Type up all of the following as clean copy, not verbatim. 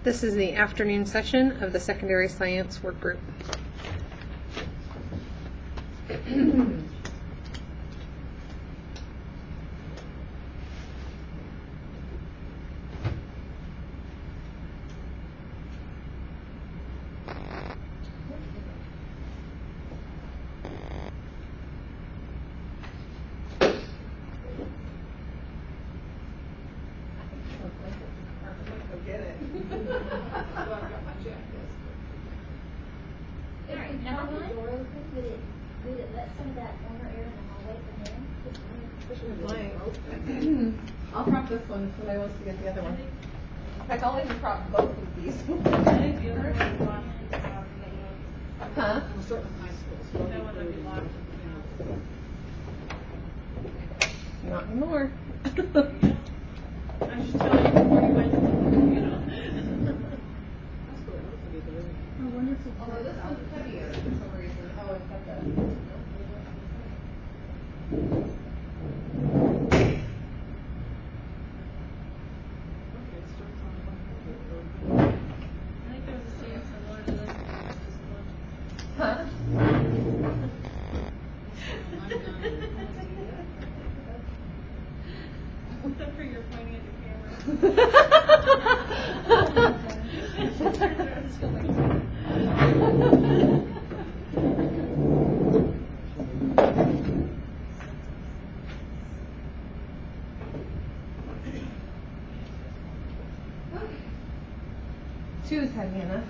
This is the afternoon session of the Secondary Science Work Group. I'll prop this one if somebody wants to get the other one. In fact, I'll even prop both of these. Huh? Not anymore. I'm just telling you before you went, Although this one's heavier for some reason. Oh, it's got the... Huh? Except for you're pointing at the camera. Two is heavy enough.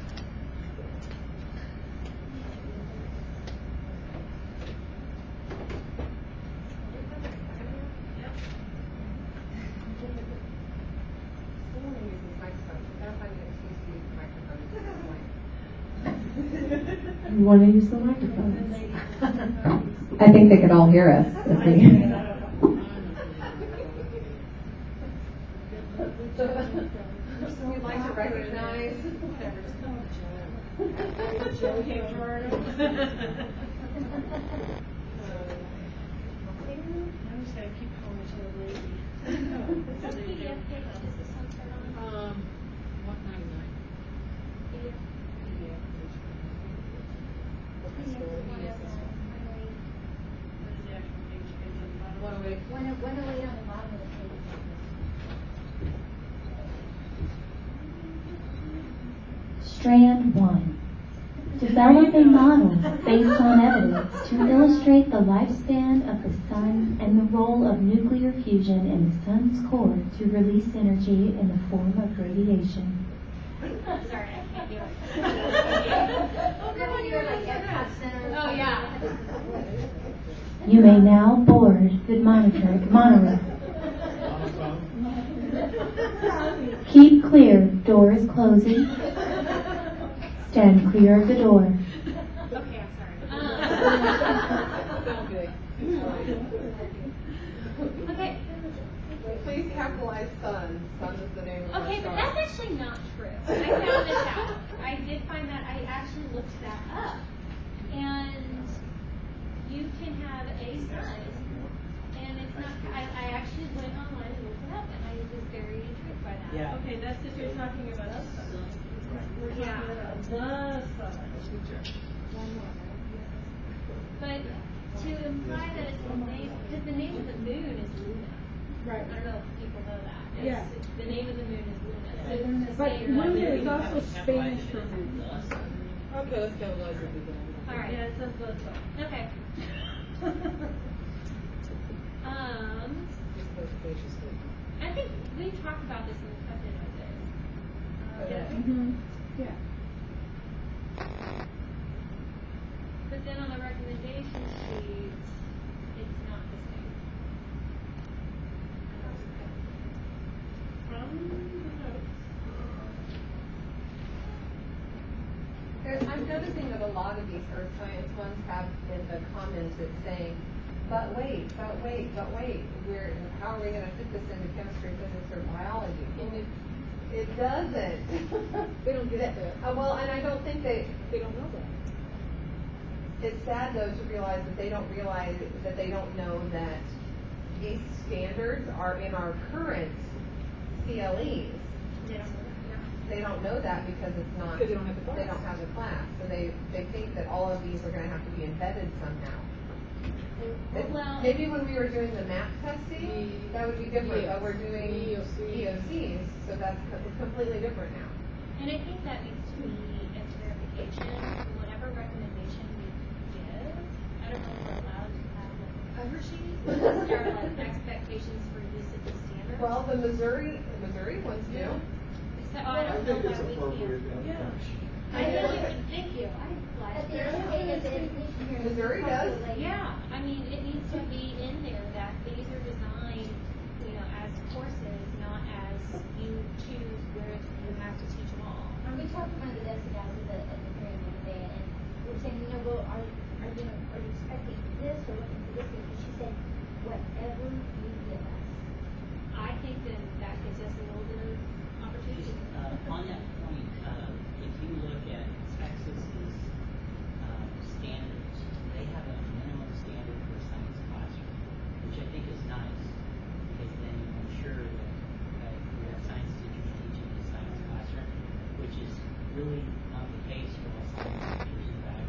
You want to use the microphones? I think they could all hear us if we... Person you'd like to recognize? I'm just going to keep calling each other lazy. What's PDF page does this one start on? $1.99. PDF. What is the actual page? 108. 108 on the bottom of the page. Strand 1. Develop a model based on evidence to illustrate the lifespan of the sun and the role of nuclear fusion in the sun's core to release energy in the form of radiation. Sorry, I can't do it. Remember when you were like Epcot Center? Oh, yeah. You may now board the monorail. Keep clear, door is closing. Stand clear of the door. Okay, I'm sorry. Okay. Please capitalize sun. Sun is the name of Okay, our but star. that's actually not true. I found this out. I did find that. I actually looked that up. And you can have a sun, and it's not, I actually went online and looked it up, and I was very intrigued by that. Yeah. Okay, that's if you're talking about us. We're talking Yeah. about the sun. But to imply that it's the name, because the name of the moon is Luna. Right. I don't know if people know that. Yeah. The name of the moon is Luna. So it's to But say Luna that- is also Spanish for moon. Okay, let's capitalize it again. All right. Yeah, it says both ways. Okay. I think we talked about this in the covenant of this. Did we? Yeah. But then on the recommendation sheet, it's not the same. I'm noticing that a lot of these earth science ones have in the comments it's saying, but wait, how are we going to fit this into chemistry, physics, or biology? And it doesn't. They don't get it. Well, and I don't think they don't know that. It's sad though to realize that they don't know that these standards are in our current CLEs. They don't know that. they don't know that because it's not. Because they don't have the class. They don't have the class, so they think that all of these are gonna have to be embedded somehow. Well, Maybe when we were doing the map testing, that would be different, but we're doing EOCs, so that's completely different now. and I think that needs to be a clarification, whatever recommendation we give, I don't know if we're allowed to have like a cover sheet, start like expectations for use of the standards. Well, the Missouri ones do. So, I don't know think it's why we appropriate can't. to have a cover sheet. I think it would, thank you, I But flashed. the other thing is that Missouri does. Yeah, I mean, it needs to be in there that these are designed, you know, as courses, not as you choose where you have to teach them all. We talked to one of the desk guys at the hearing the other day, and we were saying, you know, well, are you expecting this or looking for this? And she said, whatever you give us. I think then that gives us a little bit of opportunity. On that point, if you look at Texas's standards, they have a minimum standard for a science classroom, which I think is nice, because then you ensure that you have science teachers teaching the science classroom, which is really not the case for all science teachers. In fact,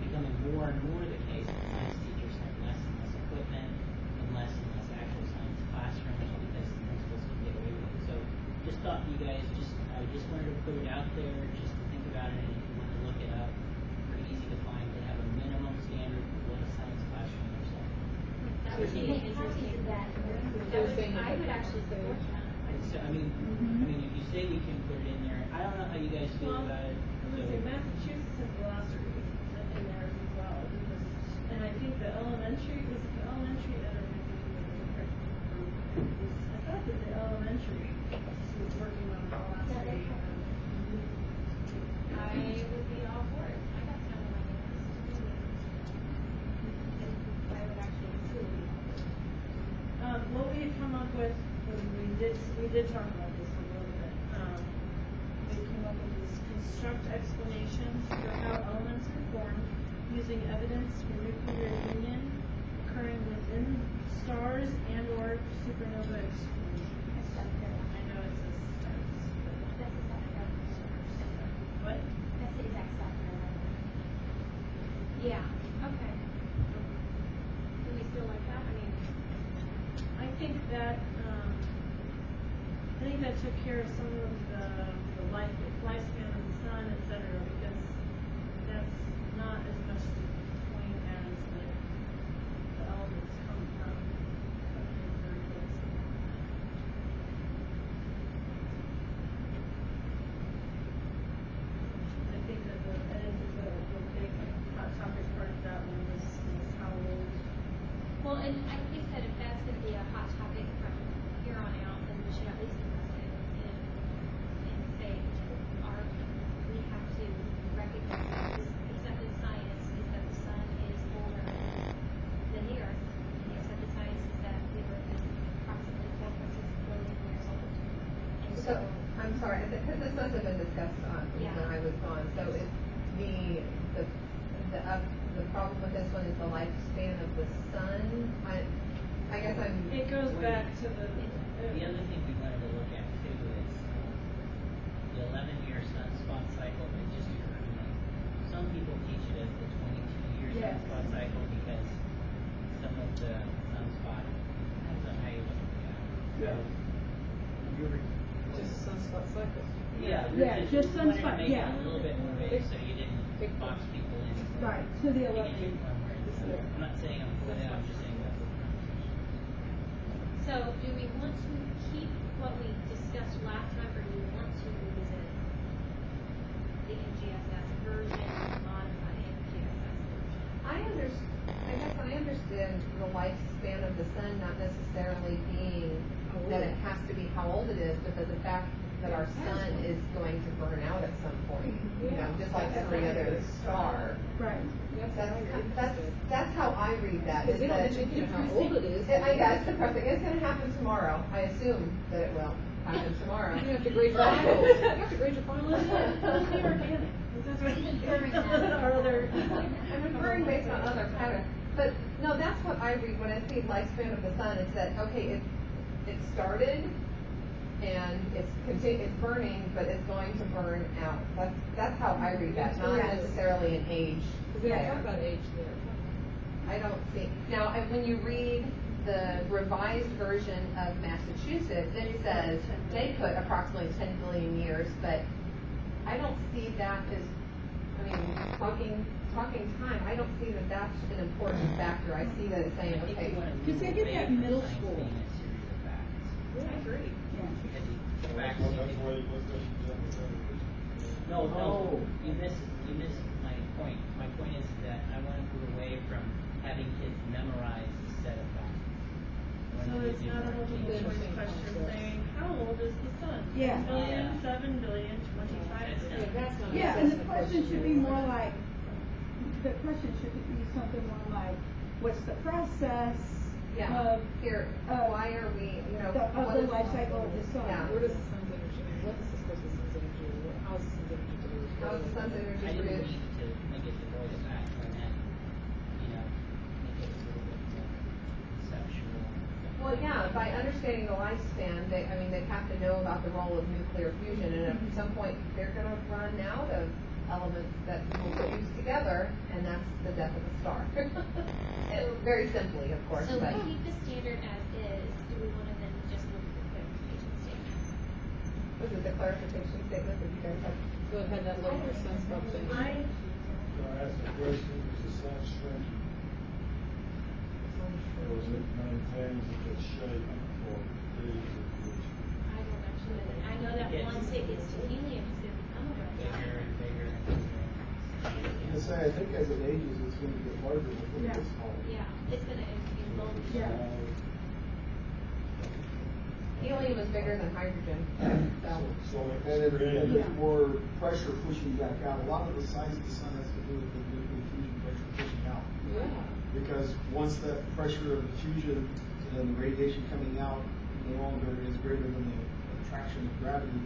becoming more and more the case that science teachers have less and less equipment and less actual science classrooms because the principals can get away with it. So just thought you guys I just wanted to put it out there just to think about it, and if you want to look it up, pretty easy to find. They have a minimum standard for what a science classroom looks like. That would be Make copies of that. I would actually support that. And so, I mean, if you say we can put it in there, I don't know how you guys feel Well, about it. I'm gonna say Massachusetts has glossary in theirs as well, because, and I think the elementary, was it the elementary, I don't know if it was a different group. I thought that the elementary was working on glossary. I would be all for it. I got some of my hands. I would actually absolutely. What we had come up with, was we did talk about this a little bit, we came up with this construct explanations for how elements are formed using evidence for nuclear union occurring within stars and or supernova explosions. I know it says stars, but That's the South Carolina stars. what? That's the exact South Carolina. Yeah, okay. Do we still like that? I mean, I think that took care of some of the lifespan of the sun, etc., because that's not as much the point as the elements come from very close. I think that the big hot topic part of that one was how old. well, and I think that if that's going to be a hot topic from here on out, then we should at least address it and say, we have to recognize that this accepted science is that the sun is older than the earth. The accepted science is that the earth is approximately 4.6 billion years old. And So, I'm sorry, because this must have been discussed Yeah. when I was gone, so is the problem with this one is the lifespan of the sun? I guess I'm. It goes back to The other thing we wanted to look at too is the 11-year sunspot cycle that just occurred to me. Some people teach it as the 22-year Yes. sunspot cycle because some of the sunspot depends on how you look at it. Yeah. You're Just sunspot cycle. Yeah, Yeah, just wanted to sunspot, make it yeah. a little bit more vague so you didn't box people in. Right, to the Taking 11. it one word. I'm not saying I'm for that, I'm just saying that's what I'm saying. So, do we want to keep what we discussed last time, or do we want to revisit the NGSS version, modify the NGSS version? I guess I understand the lifespan of the sun not necessarily being that it has to be how old it is, but the fact that our sun is going to burn out at some point, you know, just like every other star. Right. That's how I read that. Because Is they don't that mention how old it is. Yeah, it's depressing. It's going to happen tomorrow. I assume that it will happen tomorrow. You have to grade your finals. You have to grade your finals. Organic. Is that right? Or other. I'm inferring based on other patterns. But no, that's what I read when I see lifespan of the sun. It's that, okay, it started and it's burning, but it's going to burn out. That's how I read that, not necessarily an age. Because they talk about age there. I don't see. Now, when you read the revised version of Massachusetts, it says they put approximately 10 billion years, but I don't see that as, I mean, talking time, I don't see that that's an important factor. I see that as saying, okay. Because they get that in middle school. Yeah, I agree. That's why you put questions on the table. No, you missed my point. My point is that I want to move away from having kids memorize a set of facts. So it's not a multiple choice question saying, how old is the sun? Yeah. 10 billion, 7 billion, 25 billion. That's not Yeah, and the question should be more like, the question should be something more like, what's the process Yeah. of, Why are we, of the life cycle of the sun? Yeah. Where does the sun's energy, what is the source of the sun's energy, how is the sun's energy produced? How is the sun's energy I didn't produced? mean to make it devoid of facts. I meant, make it a little bit more conceptual. Well, yeah, by understanding the lifespan, they have to know about the role of nuclear fusion, and at some point, they're gonna run out of elements that will fuse together, and that's the death of a star. Very simply, of course, So but. we keep the standard as is, do we want to then just look at the clarification statement? Was it the clarification statement that you guys had? So it had that little sunspot thing. So I asked the question, is the sun shrinking? Or is it maintains its shape for days or years? I don't actually know that. I know that once it gets to helium, it's going to become a red Bigger giant. and bigger and bigger. I say, I think as it ages, it's going to get larger before it gets smaller. Yeah, it's going to evolve. Yeah. Helium is bigger than hydrogen, so. So, and it's more pressure pushing back out. A lot of the size of the sun has to do with the nuclear fusion pressure pushing out. Yeah. Because once that pressure of the fusion and the radiation coming out no longer is greater than the attraction of gravity,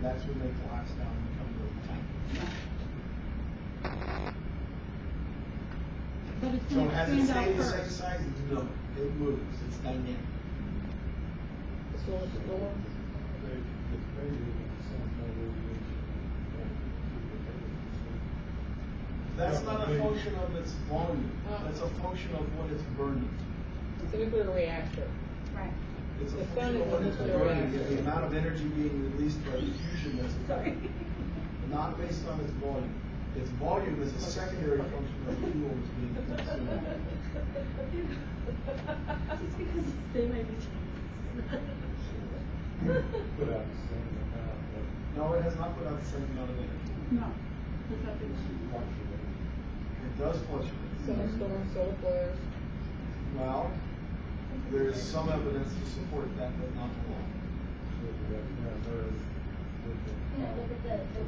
that's when they collapse down and become really tiny. But it's So going to has it expand out stayed the same first. size? No, it moves. It's dynamic. So it's lower. It's maybe the sun's not radiation. That's not a function of its volume. That's a function of what it's burning. It's a nuclear reactor. Right. It's a The function sun of what is it's a nuclear burning, reactor. the amount of energy being released by the fusion that's occurring. Not based on its volume. Its volume is a secondary function of the fuel that's being consumed. Just because they may be Put out the same amount of No, it has not put out the same amount of energy. No. Because I think fluctuation. It does fluctuate. Sunstorms, solar flares. Well, there is some evidence to support that, but not a lot. So we have to have those with the. You know, look at the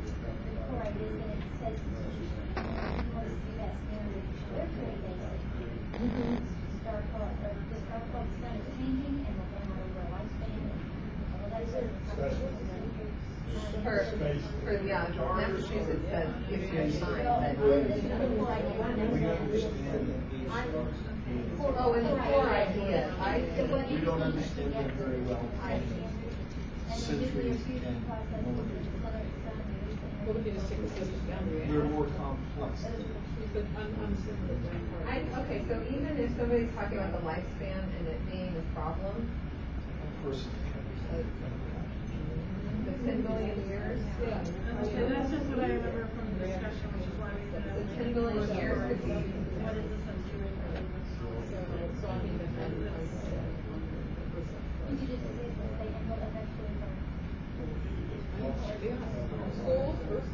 core ideas, and it says, you want to see that standard, they're pretty basic. Star clock, the star clock sun is changing, and we're going over a lifespan, and all that sort of stuff. For Massachusetts says gives you a sign that. We understand that age starts being. Oh, and the core idea, We don't understand them very well. Centuries and millennia. Well, if you just take the system down, They're more complex. But I'm similar to that. Okay, so even if somebody's talking about the lifespan and it being a problem, Of course. the 10 billion years. Yeah. Okay, that's just what I remember from the discussion, which is why we said. The 10 billion years could be. What is the sun doing? So I mean, that's. You could just say, and what eventually burn. Schools versus.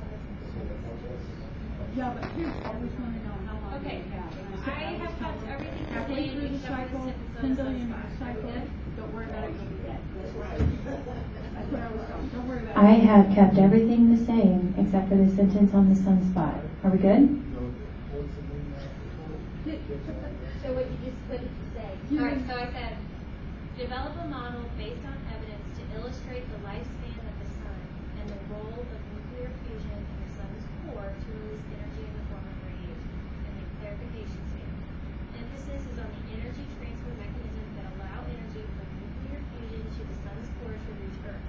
Yeah, but kids always want to know how long Okay, they have. And said, I have got everything to halfway say, through the except for cycle, the sentence 10 on the billion sunspot. year cycle, Are we good? don't worry about it, you'll be dead. That's what I was told, don't worry about it. I have kept everything the same except for the sentence on the sunspot. Are we good? So what did you say? Alright, so I said, develop a model based on evidence to illustrate the lifespan of the sun and the role of nuclear fusion in the sun's core to release energy in the form of radiation. And the clarification statement. Emphasis is on the energy transfer mechanisms that allow energy from nuclear fusion to the sun's core to reach Earth.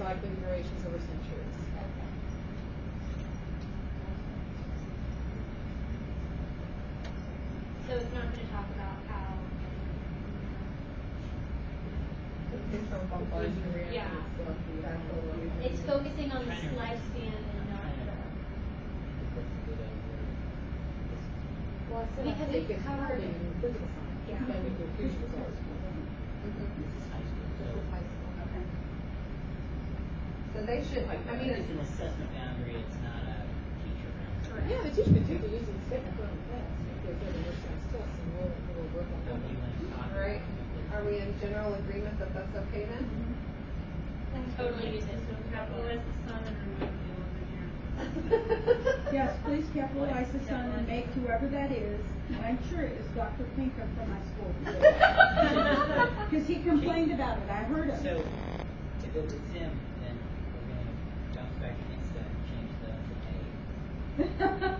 likely durations over centuries. So it's not gonna talk about how, yeah. It's focusing on the lifespan and not the. Well, I said I Because think it it's covered- hardly in physical science. Yeah. It's maybe through fusion results. This is high school, This is high school. Okay. So they should, I mean, it's an assessment boundary, it's not a teacher boundary. Yeah, the teacher could do the using technical and class. If they're good in this sense, test, and we'll work on Don't that. you want to talk all right, about are we in general agreement that that's okay then? Totally use it. Capitalize the sun and remove the over here. Yes, please capitalize the son and make whoever that is, and I'm sure it is Dr. Pinker from my school. Because he complained about it, I heard him. So, if it's him, then we're gonna bounce back against that and change the to A.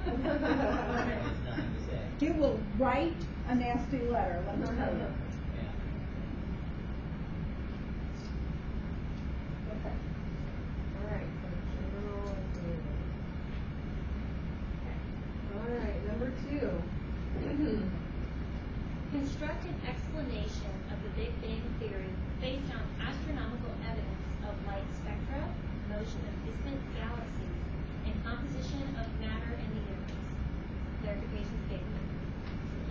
There's nothing to say. He will write a nasty letter, let me tell you. Yeah. Okay. All right, so general agreement. All right, number 2. Construct an explanation of the Big Bang Theory based on astronomical evidence of light spectra, motion of distant galaxies, and composition of matter in the universe. Clarification statement.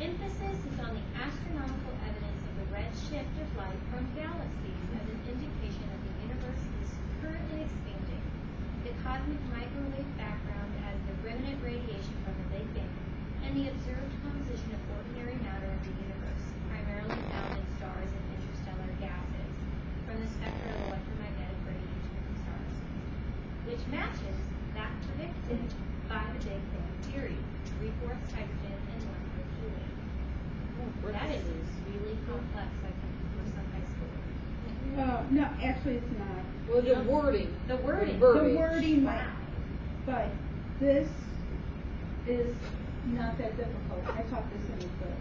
Emphasis is on the astronomical evidence of the red shift of light from galaxies as an indication that the universe is currently expanding, the cosmic microwave background as the remnant radiation from the Big Bang, and the observed composition of ordinary matter of the universe, primarily found in stars and interstellar gases, from the spectra of electromagnetic radiation from stars, which matches that predicted by the Big Bang Theory, 3/4 hydrogen and 1/4 helium. That is really complex, I think, for some high school. No, actually it's not. Well, the wording. The wording. The Verbiage. wording might, but this is not that difficult. I taught this in the book.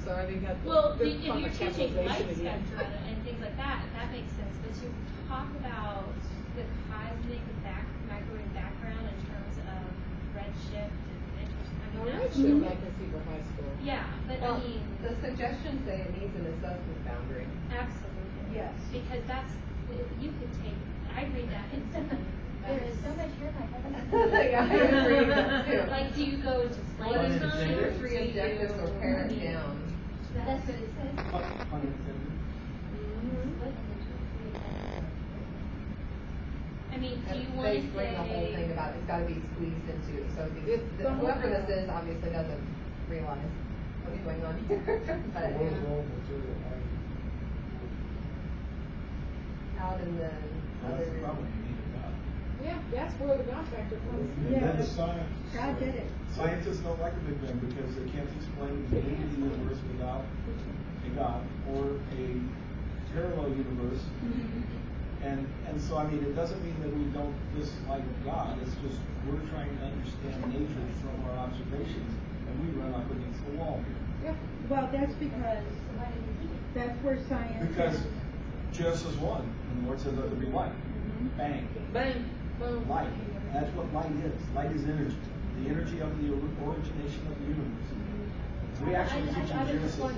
So I think that. Well, the if you're complex teaching light capitalization again. spectra and things like that, that makes sense. But to talk about the cosmic microwave background in terms of redshift and Now, I mean, red that's shift I can see for high school. yeah, but Well, I mean, the suggestions say it needs an assessment boundary. absolutely. Yes. Because that's you could take. I read that instantly. There is so much here, my heaven. Yeah, I agree with that too. Like, do you go into What is playtime? two or three Do you- objectives or pare it down? That's what it says. Pun intended. I mean, do you And want to basically the whole thing say? about it's gotta be squeezed into, so It's the whole- whoever this is obviously doesn't realize what's going on here. But What is all material? out in the That's other. the problem, you need a God. Yeah, that's where the God factor comes. And Yeah, then the but science. God did it. Scientists don't like the Big Bang because they can't explain the beginning of the universe without a God or a parallel universe. And so, I mean, it doesn't mean that we don't dislike God, it's just we're trying to understand nature from our observations, and we run up against the wall here. Yeah. Well, that's because that's where science. Because Genesis 1, when the Lord says let there be light, bang, Bang, boom. light. That's what light is. Light is energy. The energy of the origination of the universe. We actually teach in Genesis 1.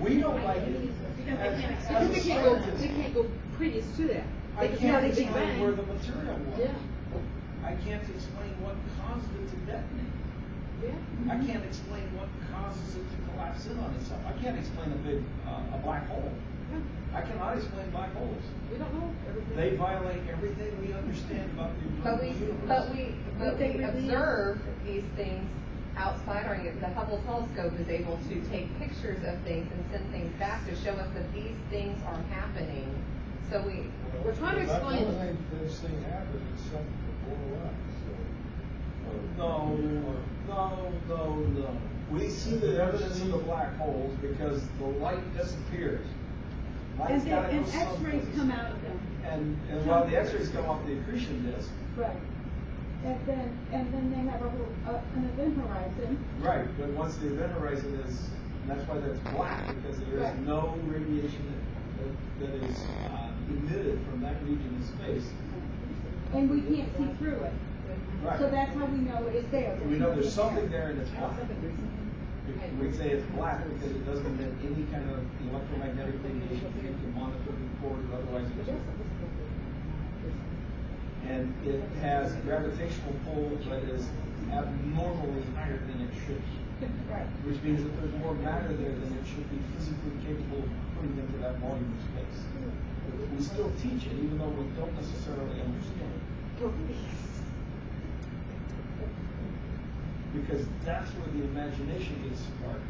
We don't like it. As We a can't go, scientist, we can't go previous to that. I It's can't not a Big explain Bang. where the material was. Yeah. I can't explain what caused it to detonate. Yeah. I can't explain what causes it to collapse in on itself. I can't explain a black hole. I cannot explain black holes. We don't know everything. They violate everything we understand about the universe. But we they release- observe these things outside our, the Hubble telescope is able to take pictures of things and send things back to show us that these things are happening. So We're trying to explain. That's the only thing they've seen happen except before life, No. We see the evidence of the black holes because the light disappears. Light's gotta go And X-rays someplace. come out of them. And while the X-rays come off the accretion disk. Right. And then they have an event horizon. Right, but once the event horizon is, and that's why that's black, because there is Right. no radiation that is emitted from that region of space. And we can't see through it. Right. So that's how we know it's there. We know there's something there and it's black. We'd say it's black because it doesn't emit any kind of electromagnetic radiation that you can monitor, record, or otherwise observe. And it has gravitational pull that is abnormally higher than it should be. Right. Which means that there's more matter there than it should be physically capable of putting into that volume of space. We still teach it even though we don't necessarily understand it. Because that's where the imagination gets sparked.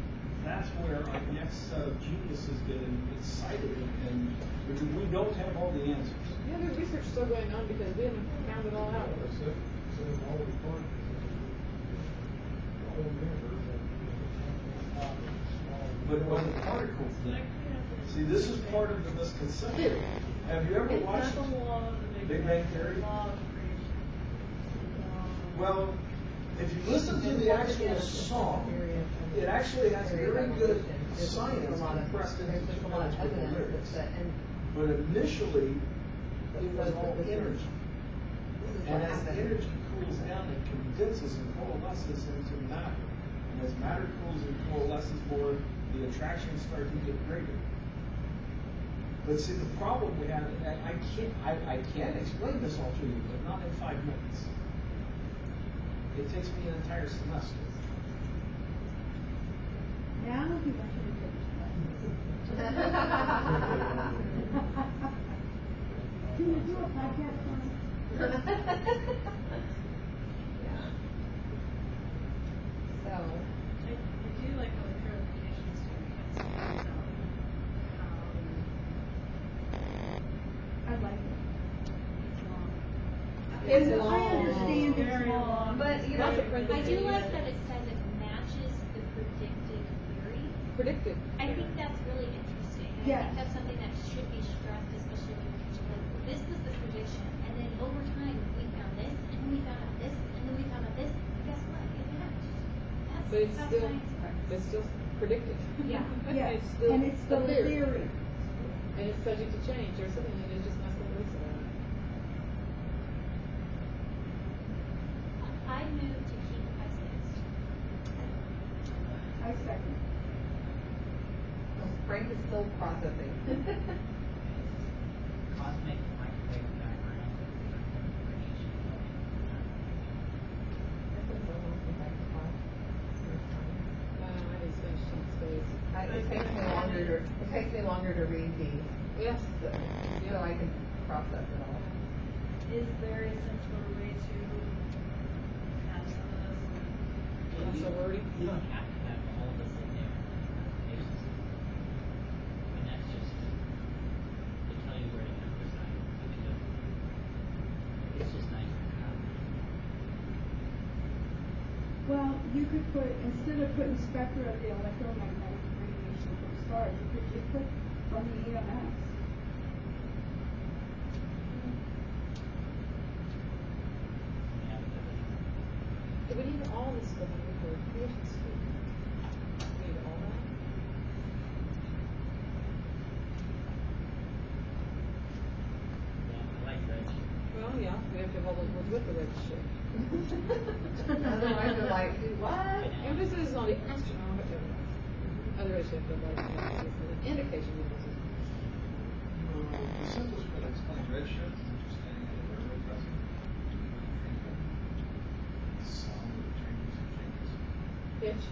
That's where our next set of geniuses get excited, and because we don't have all the answers. Yeah, there's research still going on because we haven't found it all out. But on the particle thing, see, this is part of the misconception. Have you ever watched Big Bang Theory? Well, if you listen to the actual song, it actually has very good science compressed into 2 minutes with the lyrics. But initially, it was all energy. And as the energy cools down, it condenses and coalesces into matter. And as matter cools and coalesces more, the attractions start to get greater. But see, the problem we have, I can't explain this all to you, but not in 5 minutes. It takes me an entire semester. Now he wants you to finish. Can you do a podcast on it? Yeah. So, I do like all the clarifications to it. I like it. It's I long. understand it's Very long. long. But, you know, I do like that it says it matches the predicted theory. Predicted. I think that's really interesting. And I Yes. think that's something that should be stressed, especially when you're teaching. Like, this was the prediction, and then over time we found this, and then we found out this, and then we found out this. And guess what? It matched. That's But it's how still, science works. it's still predicted. Yeah. Yes, It's still and it's still a theory. And it's subject to change or something, and it's just not something to listen about. I move to keep as is. I second. Frank is still processing. Cosmic microwave background radiation. I just finished some space. It takes me longer to read these, Yes. so I can process it all. Is there a simpler way to have some of those? Not so wordy. You don't have to have all of this in there. It's just, I mean, that's just to tell you where to emphasize. I mean, it's just nice to have. Well, you could put, instead of putting spectra of the electromagnetic radiation from stars, you could just put from the EMS. Do we need all this stuff in nuclear fusion too? We need all that? Yeah, I like that. Well, yeah, we have to have all those words with the red shit. Otherwise, they're like, do what? Emphasis is on the astronomical. Otherwise, you have to like an indication of this. The simplest way to explain redshift is interesting and very present. Sound that changes. Pitch.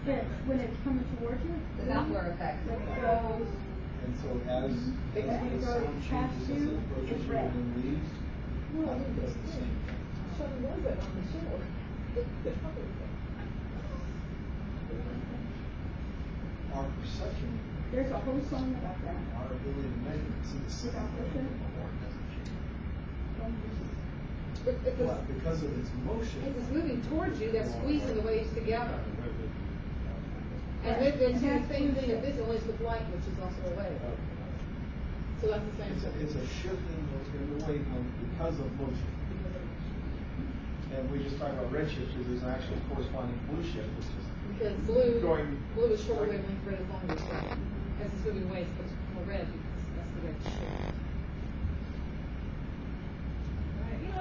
Yes, when it's coming towards you. The Doppler effect. When it goes, And so as the sound changes as it approaches you and then leaves, it does the same thing. Shutting does it on the shore. Our perception, there's a whole song about that. our ability to measure it, see the sound doesn't change. But because of its motion, As it's moving towards you, they're squeezing the waves together. And then the same thing if this only with light, which is also a wave. So that's the same thing. it's a shift in the wavelength because of motion. And we just talked about redshift, because there's an actual corresponding blue shift, which is Because blue is shorter wavelength, red is longer. So as it's moving away, it's supposed to be more red because that's the red shift.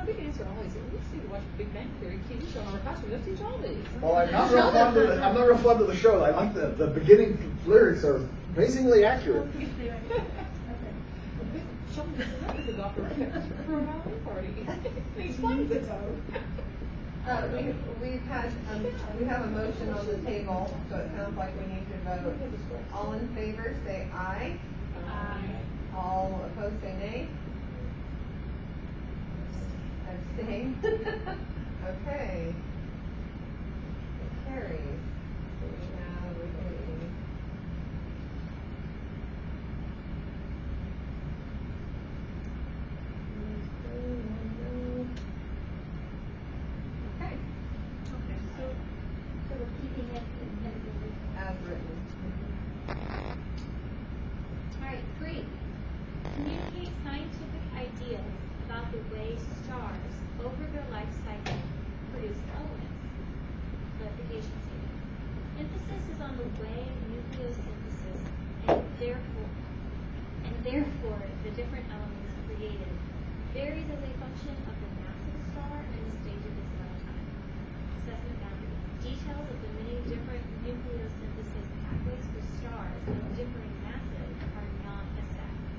my big answer always is, we just need to watch Big Bang Theory TV show in our classroom. Let's teach all these. Well, I'm not real fond of the show. I like the beginning lyrics are amazingly accurate. The doctor for a Halloween party. He explains it though. We have a motion on the table, so it sounds like we need to vote. All in favor, say aye. Aye. All opposed, say nay. Abstain. Okay. It carries. So we have okay, So we're keeping it as written. Alright, 3. Communicate scientific ideas about the way stars, over their life cycle, produce elements. Clarification statement. Emphasis is on the way nucleosynthesis and therefore the different elements created varies as a function of the mass of the star and the stage of its lifetime. Assessment boundary. Details of the many different nucleosynthesis pathways for stars of differing masses are not assessed.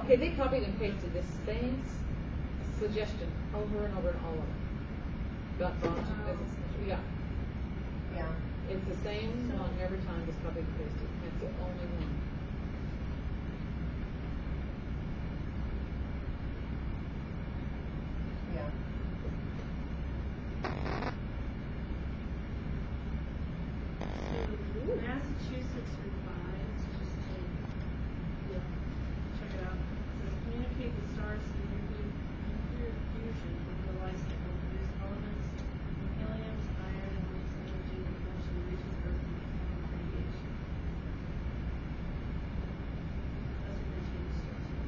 Okay, they copied and pasted the same suggestion over and over in all of them. Yeah, Yeah. it's the same one every time, just copied and pasted. That's the only one. Yeah. Massachusetts revised, just to check it out. It says communicate the stars through nuclear fusion over the life cycle, produce elements, helium, iron, and release energy that eventually reaches Earth in the form of radiation. That's what they changed it to.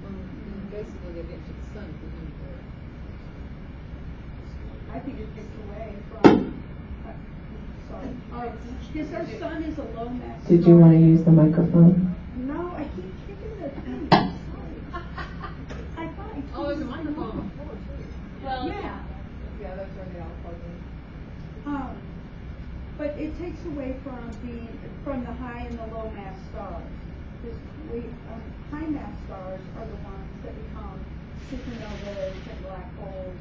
Basically, they get to the sun through nuclear. I think it takes away from, sorry, because our sun is a low mass. Did you want to use the microphone? No, I keep kicking the thing, sorry. I thought I Oh, there's a told you. microphone on the floor too. Well, Yeah. Yeah, that's where they all plug in. But it takes away from the high and the low mass stars. Because high mass stars are the ones that become supernovas and black holes,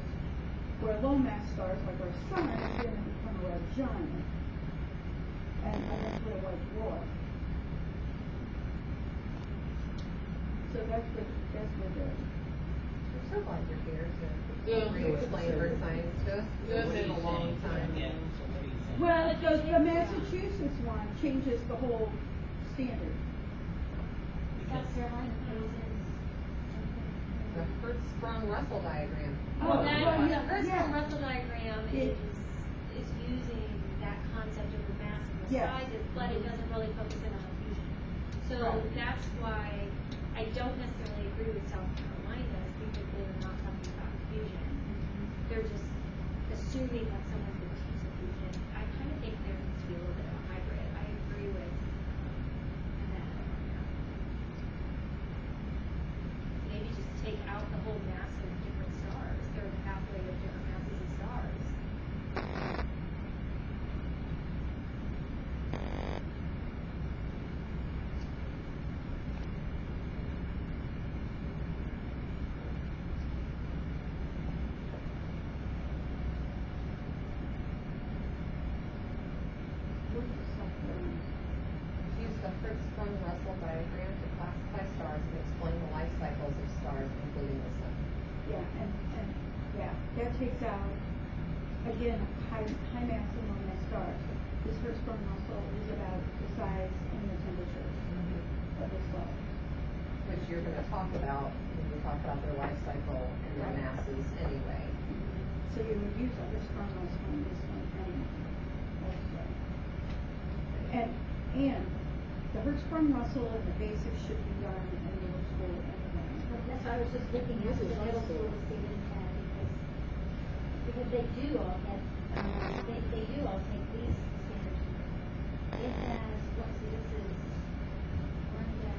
where low mass stars, like our sun, are going to become a red giant and eventually a white dwarf. So that's what the We're so glad you're here Yeah. to re-explain earth science to us. It's been a long time. Yeah. well, the Massachusetts one changes the whole standard. South Carolina uses The Hertzsprung-Russell diagram. Oh, that, well, the yeah, Hertzsprung-Russell diagram It- is using that concept of the mass and the Yes. sizes, but it doesn't really focus in on fusion. So Right. that's why I don't necessarily agree with South Carolina, because they're not talking about fusion. They're just assuming that someone's going to teach the fusion. I kind of think there needs to be a little bit of a hybrid. I agree with that. Maybe just take out the whole mass of different stars, or the pathway of different masses of stars. Use the Hertzsprung-Russell diagram to classify stars and explain the life cycles of stars, including the sun. Yeah, and that takes out, again, high mass and low mass stars. This Hertzsprung-Russell is about the size and the temperature of the star. Which you're gonna talk about when we talk about their life cycle and their masses anyway. So you would use a Hertzsprung-Russell in this one anyway. Also. And the Hertzsprung-Russell and the basics should be done in middle school anyway. That's why I was just looking at the middle school to see what it had, because they do all get, they do all take these standards. It has, let's see, this is 1-2,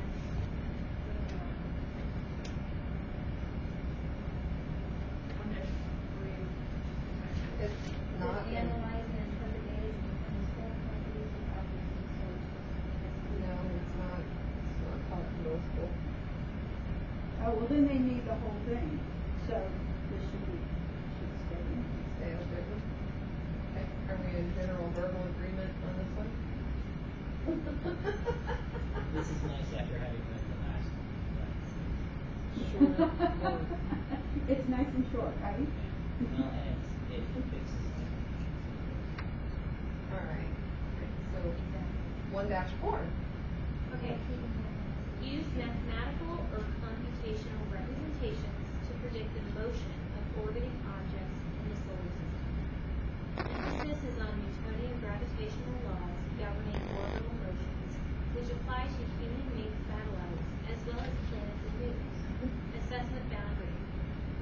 So this should stay in. Stay as written. Okay, are we in general verbal agreement on this one? This is nice after having read the last one. Short. It's nice and short, right? Well, and it fixes it. All right. So 1-4. Okay. Use mathematical or computational representations to predict the motion of orbiting objects in the solar system. Emphasis is on Newtonian gravitational laws governing orbital motions, which apply to human-made satellites as well as planets and moons. Assessment boundary.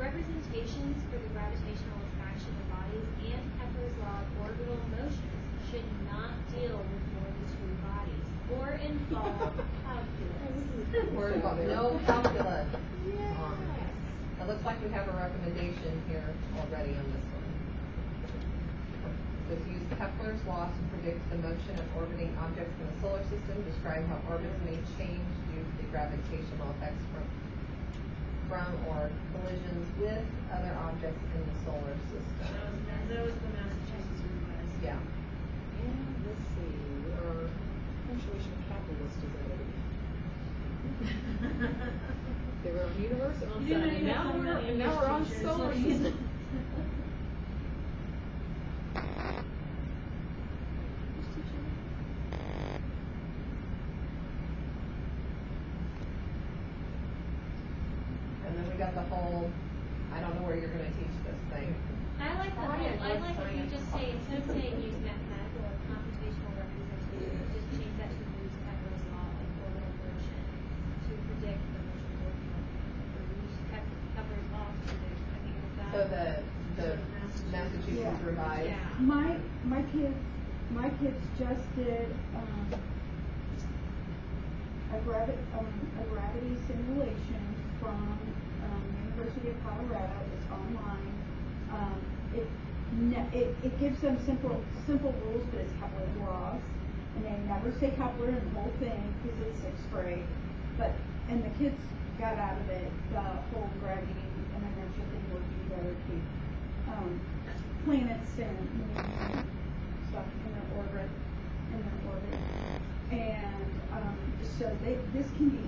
Representations for the gravitational attraction of bodies and Kepler's law of orbital motions should not deal with more than two bodies or involve calculus. Word about no calculus. It looks like we have a recommendation here already on this one. So to use Kepler's law to predict the motion of orbiting objects in the solar system, describe how orbits may change due to the gravitational effects from or collisions with other objects in the solar system. That was the Massachusetts revised. Yeah. And let's see, our punctuation capitalist is already. They were on universe and on You didn't Saturday. even have so many And now we're on English solar teachers. system. And then we got the whole, I don't know where you're gonna teach this thing. I like the whole, Science, I like if you science. just say, instead of saying use mathematical or computational representation, just change that to use Kepler's law of orbital motion to predict the motion of orbital, or use Kepler's law to predict, I mean, is that? So the Massachusetts Yeah. revised. Yeah. My kids just did a gravity simulation from University of Colorado. It's online. It gives them simple rules, but it's Kepler's laws, and they never say Kepler in the whole thing because it's sixth grade. And the kids got out of it the whole gravity and inertia thing working together to keep planets and moons and stuff in their orbit. And so this could be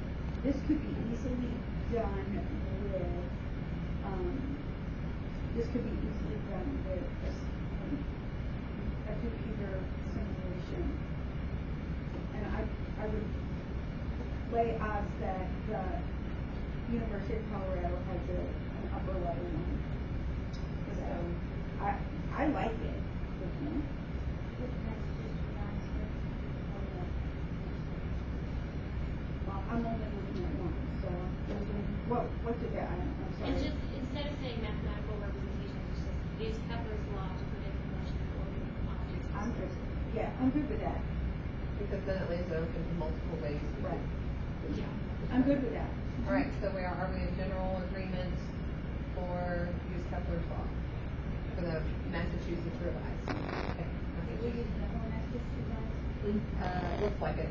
easily done with a computer simulation. And I would lay odds that the University of Colorado has an upper level one. So I like it. Well, I'm only looking at one, so what did that? I'm sorry. It's just, instead of saying mathematical representation, it's just use Kepler's law to predict the motion of orbiting objects. I'm good with that. Because then it leaves it open to multiple ways. Right. Yeah. I'm good with that. All right, so are we in general agreement for use Kepler's law for the Massachusetts revised? Okay. Did we use the whole Massachusetts? Looks like it.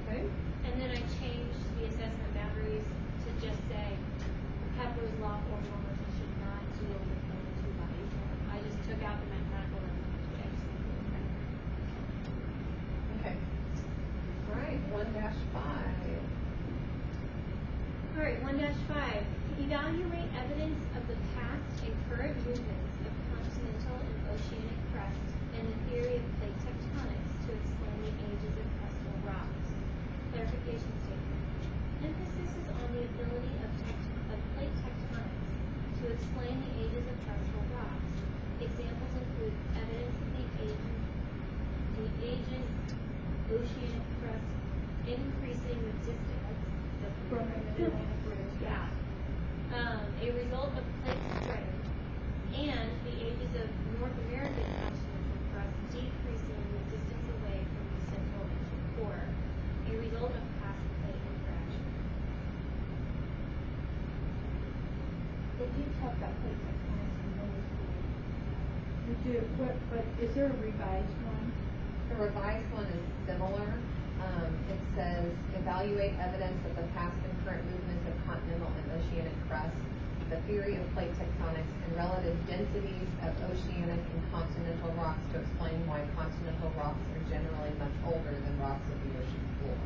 Okay. And then I changed the assessment boundaries to just say Kepler's law of orbital motion should not deal with more than two bodies. I just took out the mathematical representation. Okay. All right, 1-5. All right, 1-5. Evaluate evidence of the past and current movements of continental and oceanic crust and the theory of plate tectonics to explain the ages of crustal rocks. Clarification statement. Emphasis is on the ability of plate tectonics to explain the ages of crustal rocks. Examples include evidence of the ages oceanic crust increasing with distance From the Mid-Atlantic Ridge. yeah. A result of plate strain, and the ages of North American continental crust decreasing with distance away from the central ocean core, a result of past plate interaction. They do talk about plate tectonics in middle school. We do, but is there a revised one? The revised one is similar. It says evaluate evidence of the past the theory of plate tectonics and relative densities of oceanic and continental rocks to explain why continental rocks are generally much older than rocks of the ocean floor.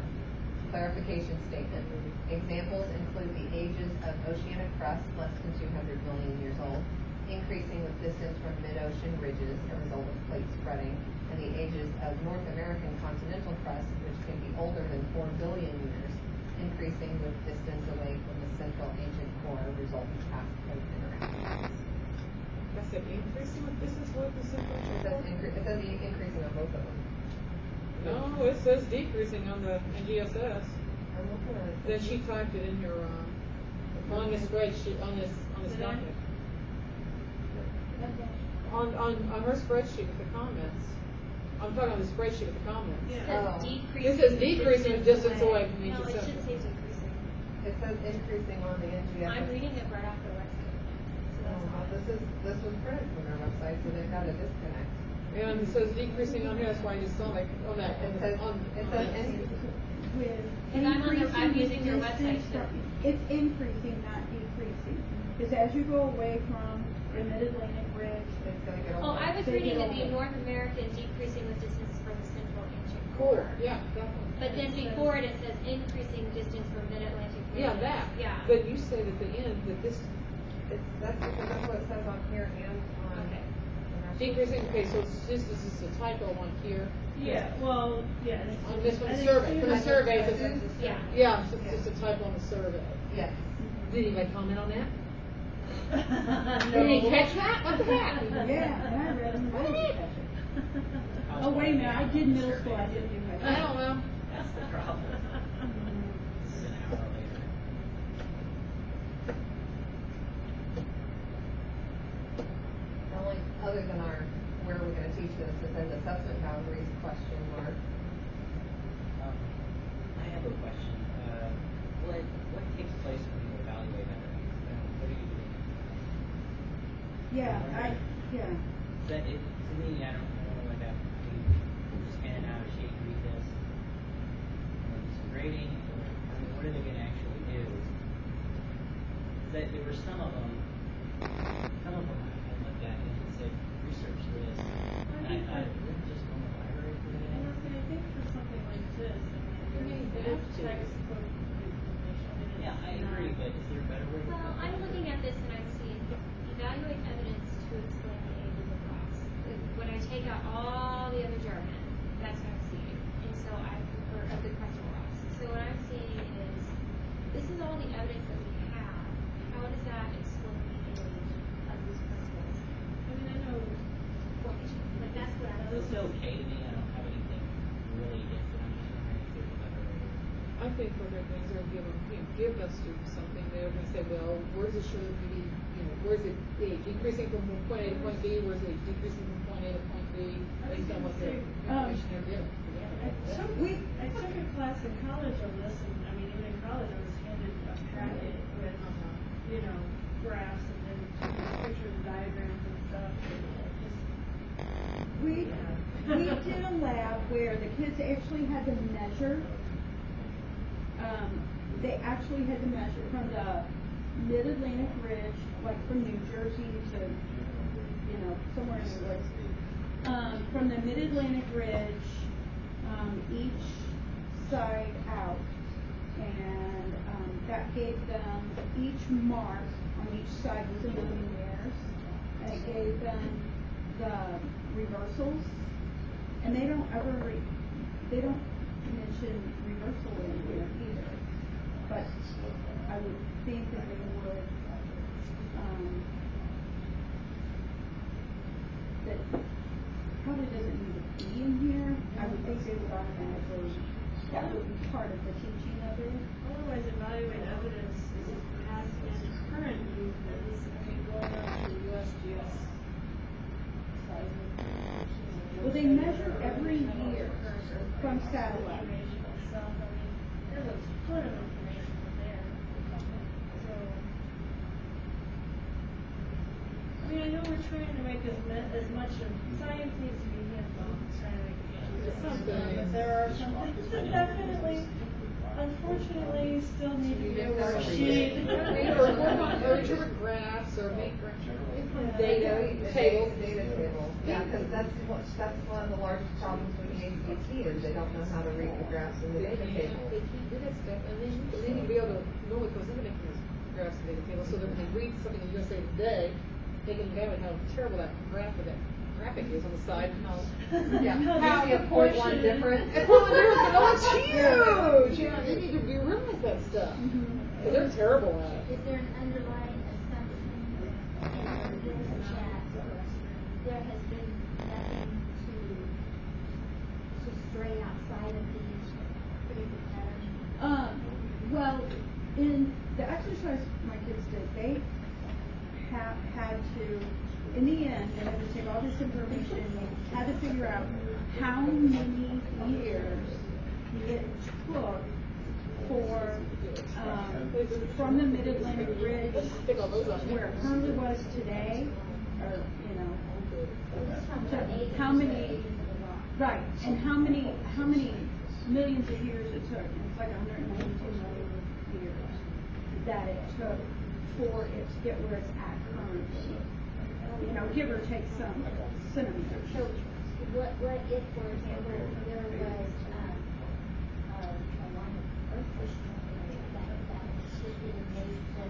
Clarification statement. Examples include the ages of oceanic crust, less than 200 million years old, increasing with distance from mid-ocean ridges, a result of plate spreading, and the ages of North American continental crust, which can be older than 4 billion years, increasing with distance away from the central ancient core, resulting in past plate interactions. I said increasing with distance away from central. It says increasing on both of them. No, it says decreasing on the GSS. I'm looking at it. Then she typed it in your on the spreadsheet on this document. On her spreadsheet with the comments. I'm talking on the spreadsheet with the comments. It Oh. says decreasing. It says decreasing with distance away from No, ancient it should central. say decreasing. It says increasing on the NGS. I'm reading it right off the website. So Oh, that's well, why. this was printed from their website, so they've got a disconnect. And it says decreasing on here, that's why I just saw like on that. It says, With And I'm using your increasing website distance too. from- It's increasing, not decreasing. Because as you go away from the mid-Atlantic ridge, it's gonna get Oh, older. I was They reading get that the older. North American decreasing with distance from the central ancient Cool, core. yeah, definitely. But then before it says increasing distance from mid-Atlantic ridges. Yeah, that. Yeah. But you said at the end that this That's because that's what it says on here and on. Okay. decreasing, okay, so it's just, this is a typo on here. Yeah, well, yeah. On this one, I the think survey, for the Susan- survey, This it's is- Yeah. yeah, so it's just a typo on the survey. Yes. Did anybody comment on that? No. Did you catch that? What the heck? yeah, and I read them. What? Oh, wait a minute, I did middle school, I didn't do my. I don't know. That's the problem. This is an hour later. The only, other than our, where are we gonna teach this, it says assessment boundaries, question mark. I have a question. What takes place when you evaluate evidence? What are you doing? Yeah, yeah. That it, to me, I don't know what that means. Just handing out a sheet, read this. Some grading, or I mean, what are they going to actually do? That there were some of them I looked at and it said research this, and I thought, wouldn't just go in the library for that? And I think for something like this, I mean, it is textbook information. Yeah, I agree, but is there a better way to Well, I'm looking at this and I'm seeing evaluate evidence to explain the age of the rocks. When I take out all the other jargon, that's what I'm seeing. And so I prefer of the crustal rocks. So what I'm seeing is this is all the evidence that we have. How does that explain the age of these crystals? I mean, I know. Formation. Like that's what I'm It's okay to me, I don't have anything really against it, I'm just wondering if there's a better way. I think what they're going to do is give us students something. They're going to say, well, where's it show that we, where's it decreasing from point A to point B? Where's it decreasing from point A to point B? Based on what the information they're given. I took a class in college on this, and I mean, even in college, I was handed a packet with, graphs and then pictures and diagrams and stuff. We did a lab where the kids actually had to measure. They actually had to measure from the mid-Atlantic ridge, like from New Jersey to, somewhere in the woods. From the mid-Atlantic ridge, each side out, and that gave them each mark on each side was a million years, and it gave them the reversals, and they don't mention reversal in here either, but I would think that they would, that probably doesn't need to be in here. I would think they would automatically, that would be part of the teaching of it. Otherwise, evaluate evidence as in current movements, going up to USGS. Well, they measure every year from satellite. Information itself, I mean, there's a ton of information there. So, I mean, I know we're trying to make as much of, science needs to be hands-on, trying to make it into something, but there are some things that definitely, unfortunately, still need to be a worksheet. Or work on interpret graphs or make Yeah, data the tables. Data tables, yeah, because that's one of the largest problems with the ACT is they don't know how to read the graphs in the data They tables. can't do that stuff, and then they need to be able to know what goes into making those graphs and data tables, so that when they read something in USA Today, they can evaluate how terrible that graph or that graphic is on the side, and how. Yeah, How you see a point one proportion- difference. It's all different, oh, it's huge! Yeah, you need to realize that stuff, because they're terrible at it. Is there an underlying assumption in this that there has been nothing to stray outside of these predicted patterns? Well, in the exercise my kids did, they had to, in the end, they had to take all this information, they had to figure out how many years it took for, from the Mid-Atlantic Ridge, where it currently was today, or, to how many, right, and how many millions of years it took. And it's like 192 million years that it took for it to get where it's at currently. Give or take some centimeters. So, what if, for example, there was a line of earth that shifted and made the,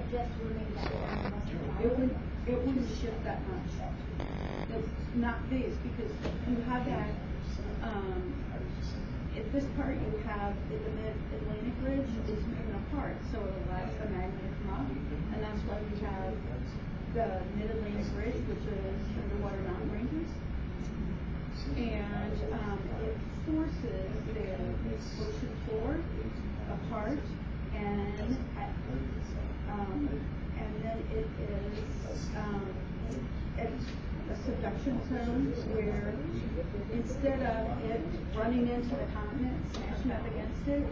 adjust where maybe that line wasn't. It wouldn't shift that much. It's not this, because you have that, at this part you have the Mid-Atlantic Ridge is moving apart, so it allows the magma to come up, and that's why we have the Mid-Atlantic Ridge, which is underwater mountain ranges, and it forces the ocean floor apart, and then it is a subduction zone where instead of it running into the continent, smashing up against it,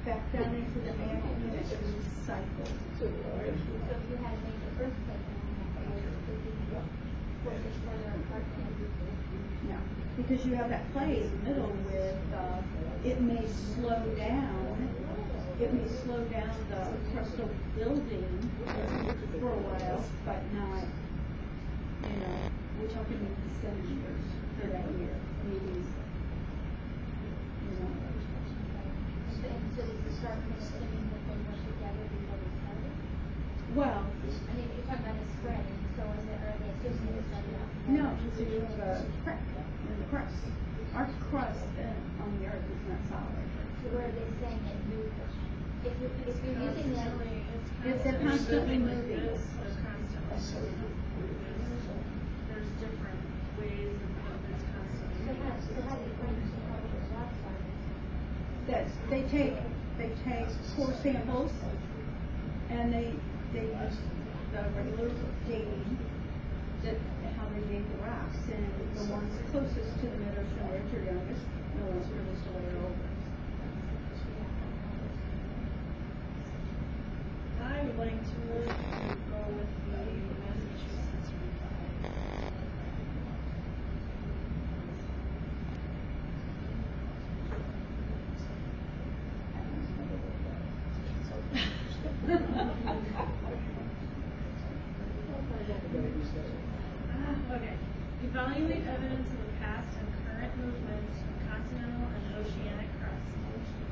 back down into the mantle and it recycles. So if you had a major earthquake on that area, it would be forces further apart than it would be. No, because you have that plate in the middle with, it may slow down the crustal building for a while, but not, we're talking maybe centimeters for that year, maybe, So does it start from assuming that they were together before they started? well, I mean, you're talking about a spread, so are they assuming it started out? no, so you have a crack in the crust. Our crust on the earth is not solid. So where are they saying it moved? If you're using that, It's constantly moving. There's different ways of it's constantly so how do you find how the rocks are? That they take core samples and they use the regular dating, that how they date the rocks, and the ones closest to the mid-ocean ridge are youngest, and the ones furthest away are older. I would like to move to go with the Massachusetts Okay. Evaluate evidence of the past and current movements of continental and oceanic crust,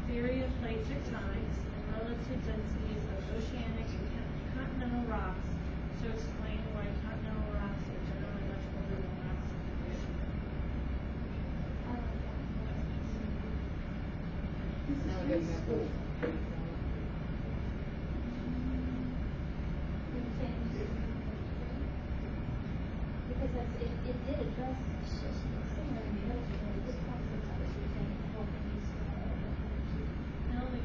theory of plate tectonics, and relative densities of oceanic and continental rocks to explain why continental rocks are generally much older than rocks of the ocean. Now we get example. Because it did address somewhere in the ocean, this concept I was saying, the whole thing is. I don't think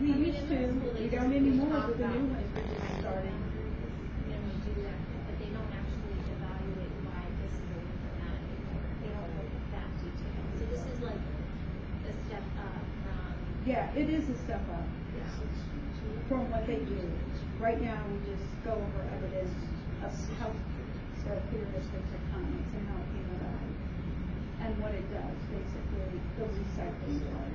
We used to, we don't anymore with the new ones we're just starting. And we do that, but they don't actually evaluate why this is a that. They don't look at that detail. So this is like a step up from. Yeah, it is a step up from what they do. Right now, we just go over evidence of how the theory of tectonics and how it came about. and what it does, basically, the recycling part.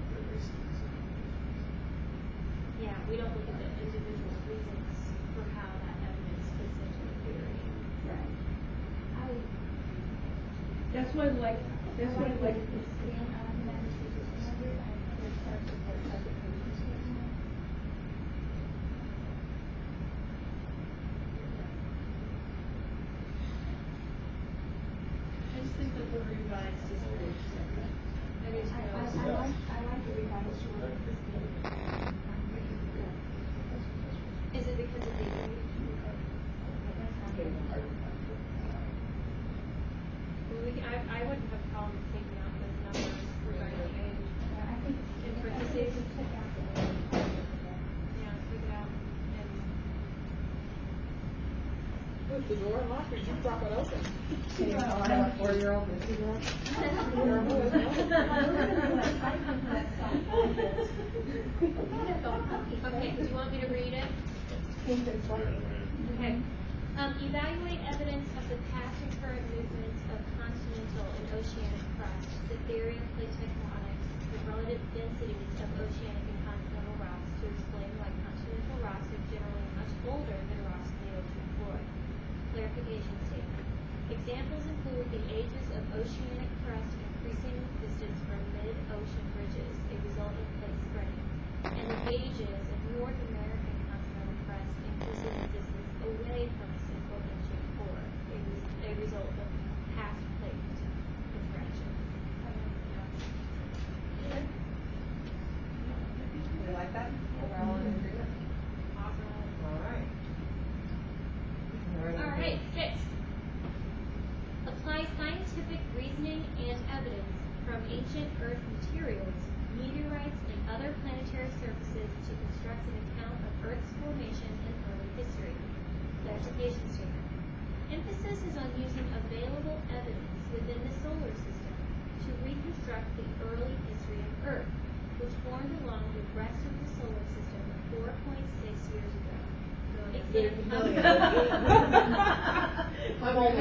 Yeah, we don't look at the individual reasons for how that evidence fits into the theory. Right. I That's why, like, that's why, like, the scan on the Massachusetts standard, I put it starts with their publication statement. I just think that the revised is very different. I like the revised one. Is it because of the age? Well, I wouldn't have a problem taking out those numbers regarding the age. I think In it's parentheses. took out the Yeah, take it out. And Look, the door unlocked, or did you prop it open? I have a 4-year-old and a 2-year-old. Okay, do you want me to read it? Okay. Evaluate evidence of the past and current movements of continental and oceanic crust, the theory of plate tectonics, the relative densities of oceanic and continental rocks to explain why continental rocks are generally much older than rocks in the ocean floor. Clarification statement. Examples include the ages of oceanic crust increasing with distance from mid-ocean ridges, a result of plate spreading, and the ages of North American continental crust increasing with distance away from central ancient core, a result of past plate diffraction. You like that? We're all in agreement? Awesome. All right. All right, 6. Apply scientific reasoning and evidence from ancient Earth materials, meteorites, and other planetary surfaces to construct an account of Earth's formation and early history. Clarification statement. Emphasis is on using available evidence within the solar system to reconstruct the early history of Earth, which formed along the rest of the solar system 4.6 years ago.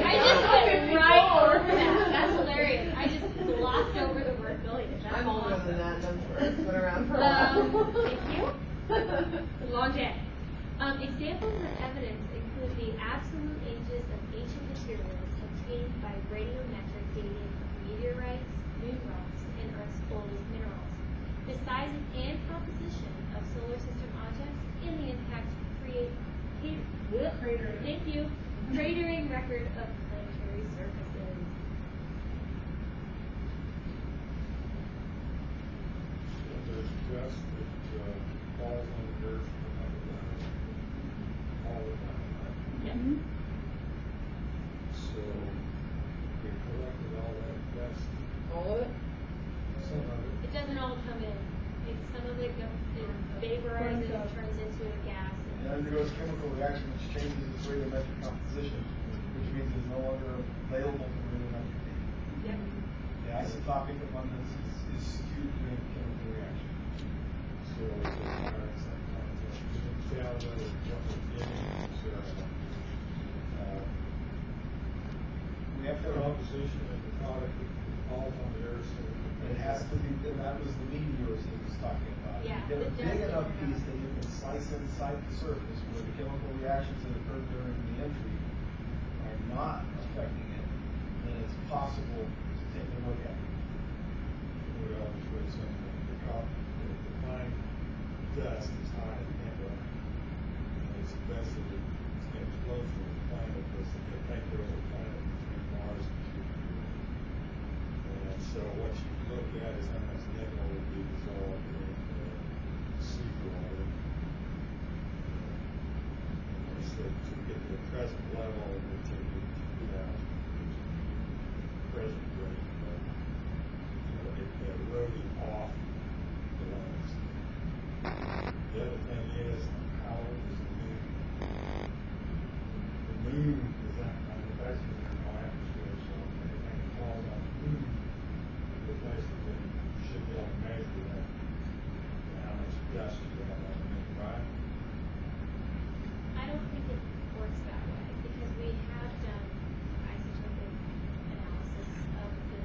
I just went right over that. That's hilarious. I just glossed over the word billion. That's I'm older awesome. than that, and I've been around for a while. Thank you. Long day. Examples of evidence include the absolute ages of ancient materials obtained by radiometric dating of meteorites, moon rocks, and Earth's oldest minerals, the size and composition of solar system objects, and the impact cratering record of planetary surfaces. There's dust that falls on the earth from up and down all the time, right? Yeah. So we collected all that dust, All of it? some of it. It doesn't all come in. Some of it vaporizes, turns into a gas. It undergoes chemical reaction which changes its radiometric composition, which means it's no longer available for radiometric dating. Yep. The isotopic abundance is skewed during the chemical reaction. So it's a fire, sometimes you can tell that it's what we're getting. So, We have the to, composition of the product that falls on the earth. So it has to be, and that was the meteors he was talking about. Yeah, You get a the big dust enough that piece that you can slice inside the surface where the chemical reactions that occurred during the entry are not affecting it, then it's possible to take a look at it. we always put some the fine dust is high in tempo. It's best that it's getting close to the planet because they think there's a planet between Mars and Jupiter. And so what you look at is how much nickel would be dissolved in seawater. And so to get to the present level, it would take you 2,000, which is the present rate. But, it eroded off the lens. The other thing is, how old is the moon? The moon is basically in our atmosphere, so anything that falls on the moon, it basically should be able to measure that, how much dust you have on the moon, right? I don't think it works that way because we have done isotopic analysis of the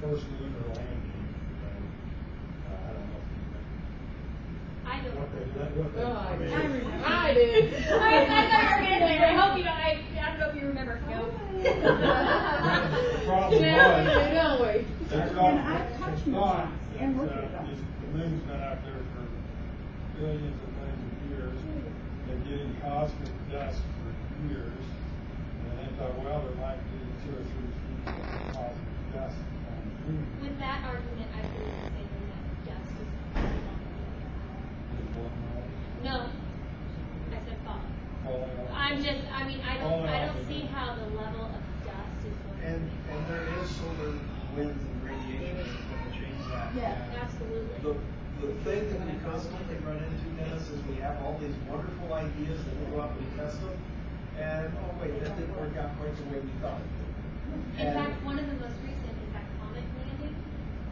first lunar landing, I don't know. I don't. What they, Oh, I mean, I did. I thought you were gonna say, I hope you don't, I don't know if you remember. the problem Yeah, was, I know, wait. it's And not, I've touched it's the not, charts and looked at them. the moon's been out there for billions and millions of years. They're getting cosmic dust for years. And they thought, well, there might be 2 or 3 feet of cosmic dust on the moon. With that argument, I believe the same thing that dust is. It's blown away. No, I said fall. Falling off. I don't see how the level of dust is going to. And there is solar winds and radiation that's going to change that. Yeah. Absolutely. The thing that we constantly run into, Dennis, is we have all these wonderful ideas and we go out and we test them, and oh wait, that didn't work out quite the way we thought it did. In fact, one of the most recent is that comet landing.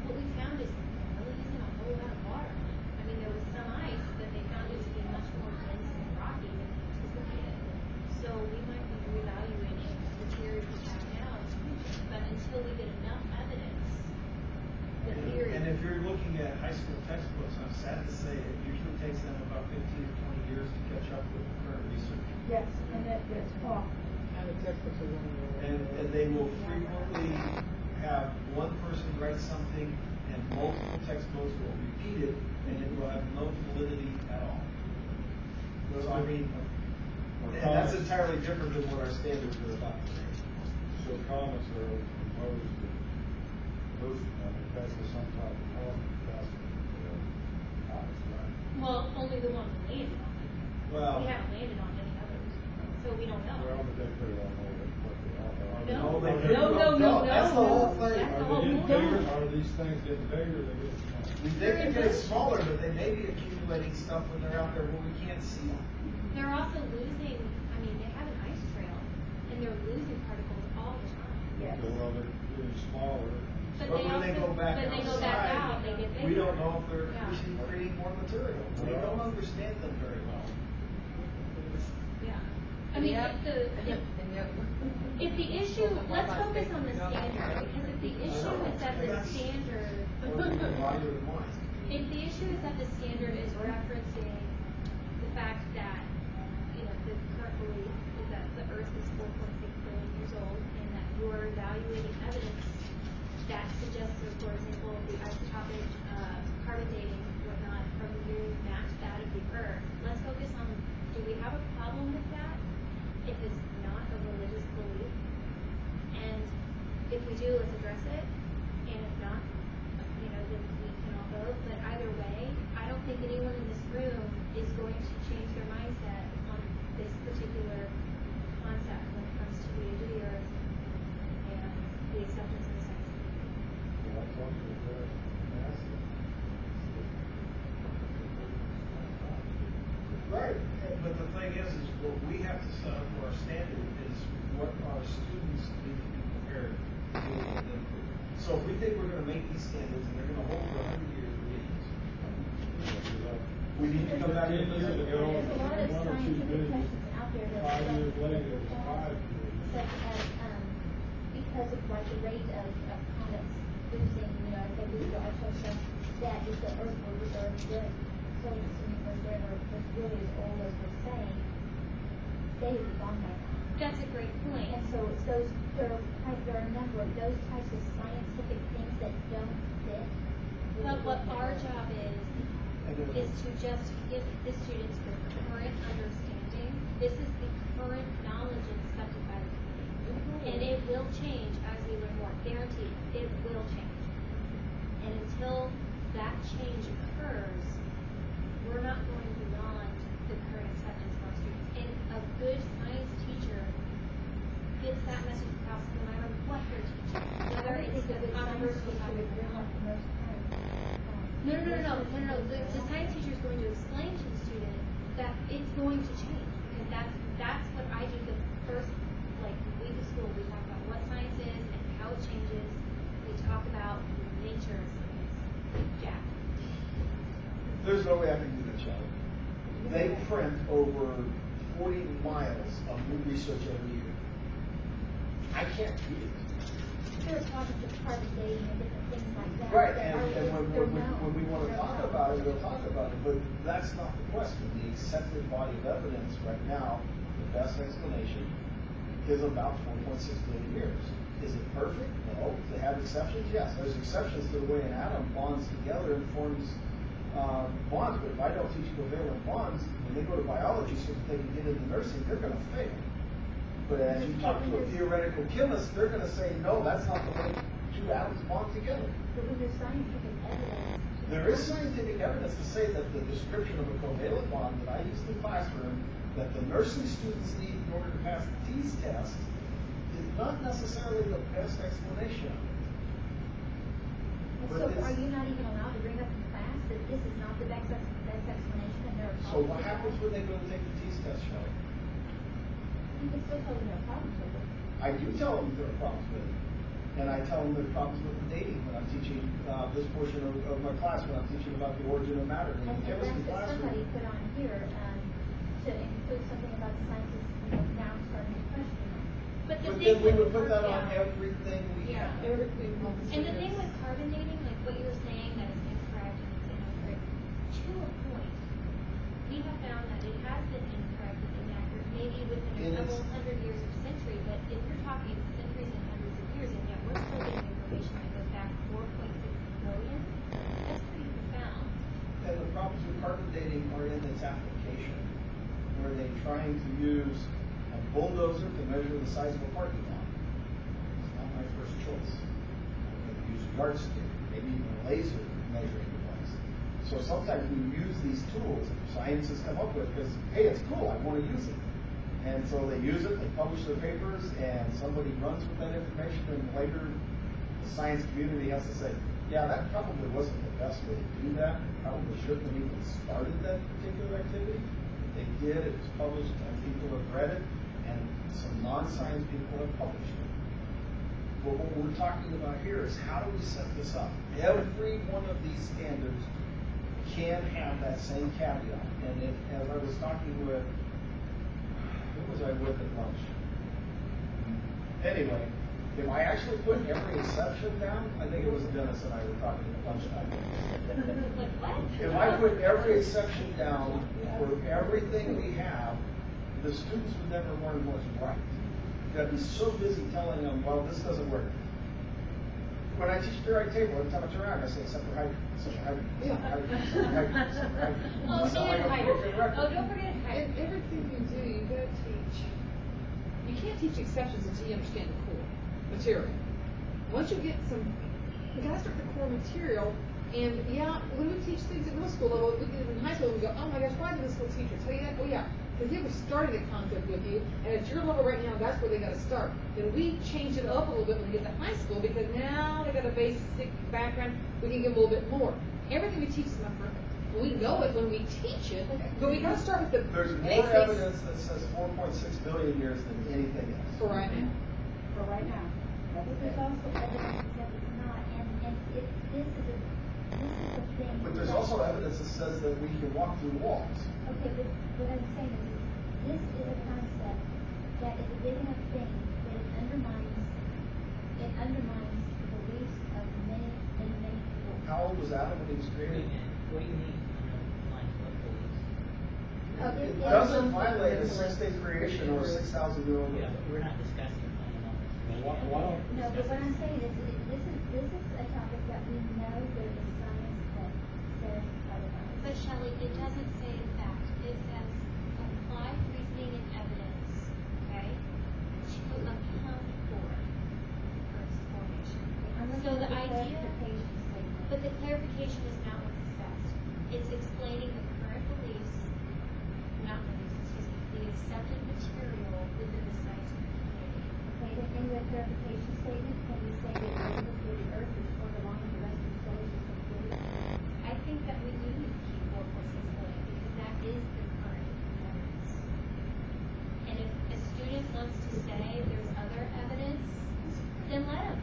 What we found is really using a whole lot of water. I mean, there was some ice, but they found it to be much more dense and rocky than anticipated. So we might be reevaluating the theory we have now, but until we get enough evidence, the theory. And if you're looking at high school textbooks, I'm sad to say it usually takes them about 15 or 20 years to catch up with the current research. Yes, and it's awful. And the textbooks are running around. And they will frequently have one person write something and multiple textbooks will repeat it and it will have no validity at all. So I mean, and that's entirely different than what our standards are about today. So comets are proposed to move, because of some type of cosmic dust, right? Well, only the one we landed on. Well, We haven't landed on any others, so we don't know. Well, but they put it on there, what they are. No. No, that's the whole thing. That's the Are whole they getting point. bigger, are these things getting bigger, they get smaller? They can get smaller, but they may be accumulating stuff when they're out there where we can't see them. They're also losing, they have an ice trail, and they're losing particles all the time. Yes. So, well, they're getting smaller. But But when they go back when they go outside, back out, they get bigger. we don't know if they're Yeah. creating more material. We don't understand them very well. Yeah. If the issue, let's focus on the standard, because if the issue is that the standard, if the issue is that the standard is referencing the fact that, the current belief is that the Earth is 4.6 billion years old, and that you are evaluating evidence that suggests, for example, the isotopic carbon dating, whatnot, from the moon match that of the Earth. Let's focus on, do we have a problem with that? If it's not a religious belief, and if we do, let's address it, and if not, then we can all vote. But either way, I don't think anyone in this room is going to change their mindset on this particular concept when it comes to the age of the Earth and the acceptance of the science community. Well, I talked to the NASA. Right. But the thing is what we have to set up for our standard is what our students need to be prepared to do with them. So if we think we're going to make these standards and they're going to hold for 100 years, we need to come back 10 in years ago, There's a lot of 1 or 2 scientific billion. questions out there that. 5 years later, it was 5 billion. Such as, because of like the rate of comets losing, as they lose their isotope, that if the Earth were good, so it's whatever was really as old as we're saying, they would be gone by now. That's a great point. And so it's there are a number of those types of scientific things that don't fit. with But what the our Earth. job is to just give the students the current understanding. This is the current knowledge accepted by the community. And it will change as we learn more. Guaranteed, it will change. And until that change occurs, we're not going beyond the current acceptance of our students. And a good science teacher gets that message across no matter what they're teaching. Whether it's the controversial topic or not. No. The science teacher is going to explain to the student that it's going to change, because that's what I do the first week of school. We talk about what science is and how it changes. We talk about the nature of science. Jack. There's no way I can do that, Charlie. They print over 40 miles of new research every year. I can't read it. there are problems with carbon dating and different things like that. Right, that and, are and really- when they're known. we wanna They're talk known. about it, we'll talk about it, but that's not the question. The accepted body of evidence right now, the best explanation is about 4.6 billion years. Is it perfect? No. Does it have exceptions? Yes. There's exceptions to the way an atom bonds together and forms bonds, but if I don't teach covalent bonds, when they go to biology so that they can get into nursing, they're gonna fail. But as you talk to a theoretical chemist, they're gonna say, no, that's not the way two atoms bond together. But when there's scientific evidence. There is scientific evidence to say that the description of a covalent bond that I used in the classroom, that the nursing students need in order to pass the TEAS test, is not necessarily the best explanation. And But so it's- are you not even allowed to bring up in class that this is not the best explanation and there are So problems what with happens that? when they go to take the TEAS test, Shelley? You can still tell them there are problems with it. I do tell them there are problems with it. And I tell them there are problems with the dating when I'm teaching this portion of my class, when I'm teaching about the origin of matter in the And chemistry that's what somebody classroom. put on here, to include something about the scientists, now starting to question them. But the But thing then we would with put that on yeah. everything we Yeah. have. Everything. And the thing with carbon dating, like what you were saying, that is incorrect and it's inaccurate, to a point, we have found that it has been incorrect and inaccurate, maybe within a And couple it's- hundred years or century, but if you're talking centuries and hundreds of years, and yet we're still getting information that goes back 4.6 billion, that's pretty profound. And the problems with carbon dating are in its application, where they're trying to use a bulldozer to measure the size of a parking lot. It's not my first choice. I'm going to use a yardstick, maybe even a laser measuring device. So sometimes we use these tools that science has come up with because, hey, it's cool, I want to use it. And so they use it, they publish their papers, and somebody runs with that information, and later the science community has to say, yeah, that probably wasn't the best way to do that. Probably shouldn't have even started that particular activity. They did, it was published, and people have read it, and some non-science people have published it. But what we're talking about here is how do we set this up? Every one of these standards can have that same caveat. And as I was talking with, who was I with at lunch? Anyway, if I actually put every exception down, I think it was Dennis and I were talking at lunchtime. Like what? If I put every exception down for everything we have, the students would never learn what's right. I'd be so busy telling them, well, this doesn't work. When I teach periodic table, every time I turn around, I say, except for hydrogen, except for hydrogen, except for hydrogen, except for hydrogen, except for hydrogen. Oh, It's not like and a broken hydrogen. record. Oh, don't forget And hydrogen. everything you do, you gotta teach. You can't teach exceptions until you understand the core material. Once you get some, you gotta start the core material. And yeah, when we teach things at middle school level, we get in high school, we go, oh my gosh, why did this school teacher tell you that? Oh yeah, because they were starting the concept with you, and at your level right now, that's where they gotta start. Then we change it up a little bit when we get to high school, because now they got a basic background, we can give them a little bit more. Everything we teach is not perfect. We know it when we teach it, but we gotta start with the There's more basics evidence that says 4.6 billion years than anything else. for right now. For right now. But there's also evidence that it's not, and if this is a thing. But there's also evidence that says that we can walk through walls. Okay, but what I'm saying is, this is a concept that is a big enough thing that it undermines the beliefs of many, many, many people. How old was Adam when he was Wait a created? minute, what do you mean, like, what beliefs? It doesn't violate a 6-day creation or 6,000 year old. Yeah, but we're not discussing fundamentals. No, but what I'm saying is, this is a topic that we know there is science that says otherwise. But Shelley, it doesn't say fact. It says applied reasoning and evidence, okay, to account for Earth's formation. So the idea, but the clarification is not what's discussed. It's explaining the current beliefs, not beliefs, excuse me, the accepted material within the scientific community. Okay, then in the clarification statement, can we say that the Earth is for the long and the rest of the solar system fluid? I think that we do need to keep 4.6 billion because that is the current evidence. And if a student wants to say there's other evidence, then let them.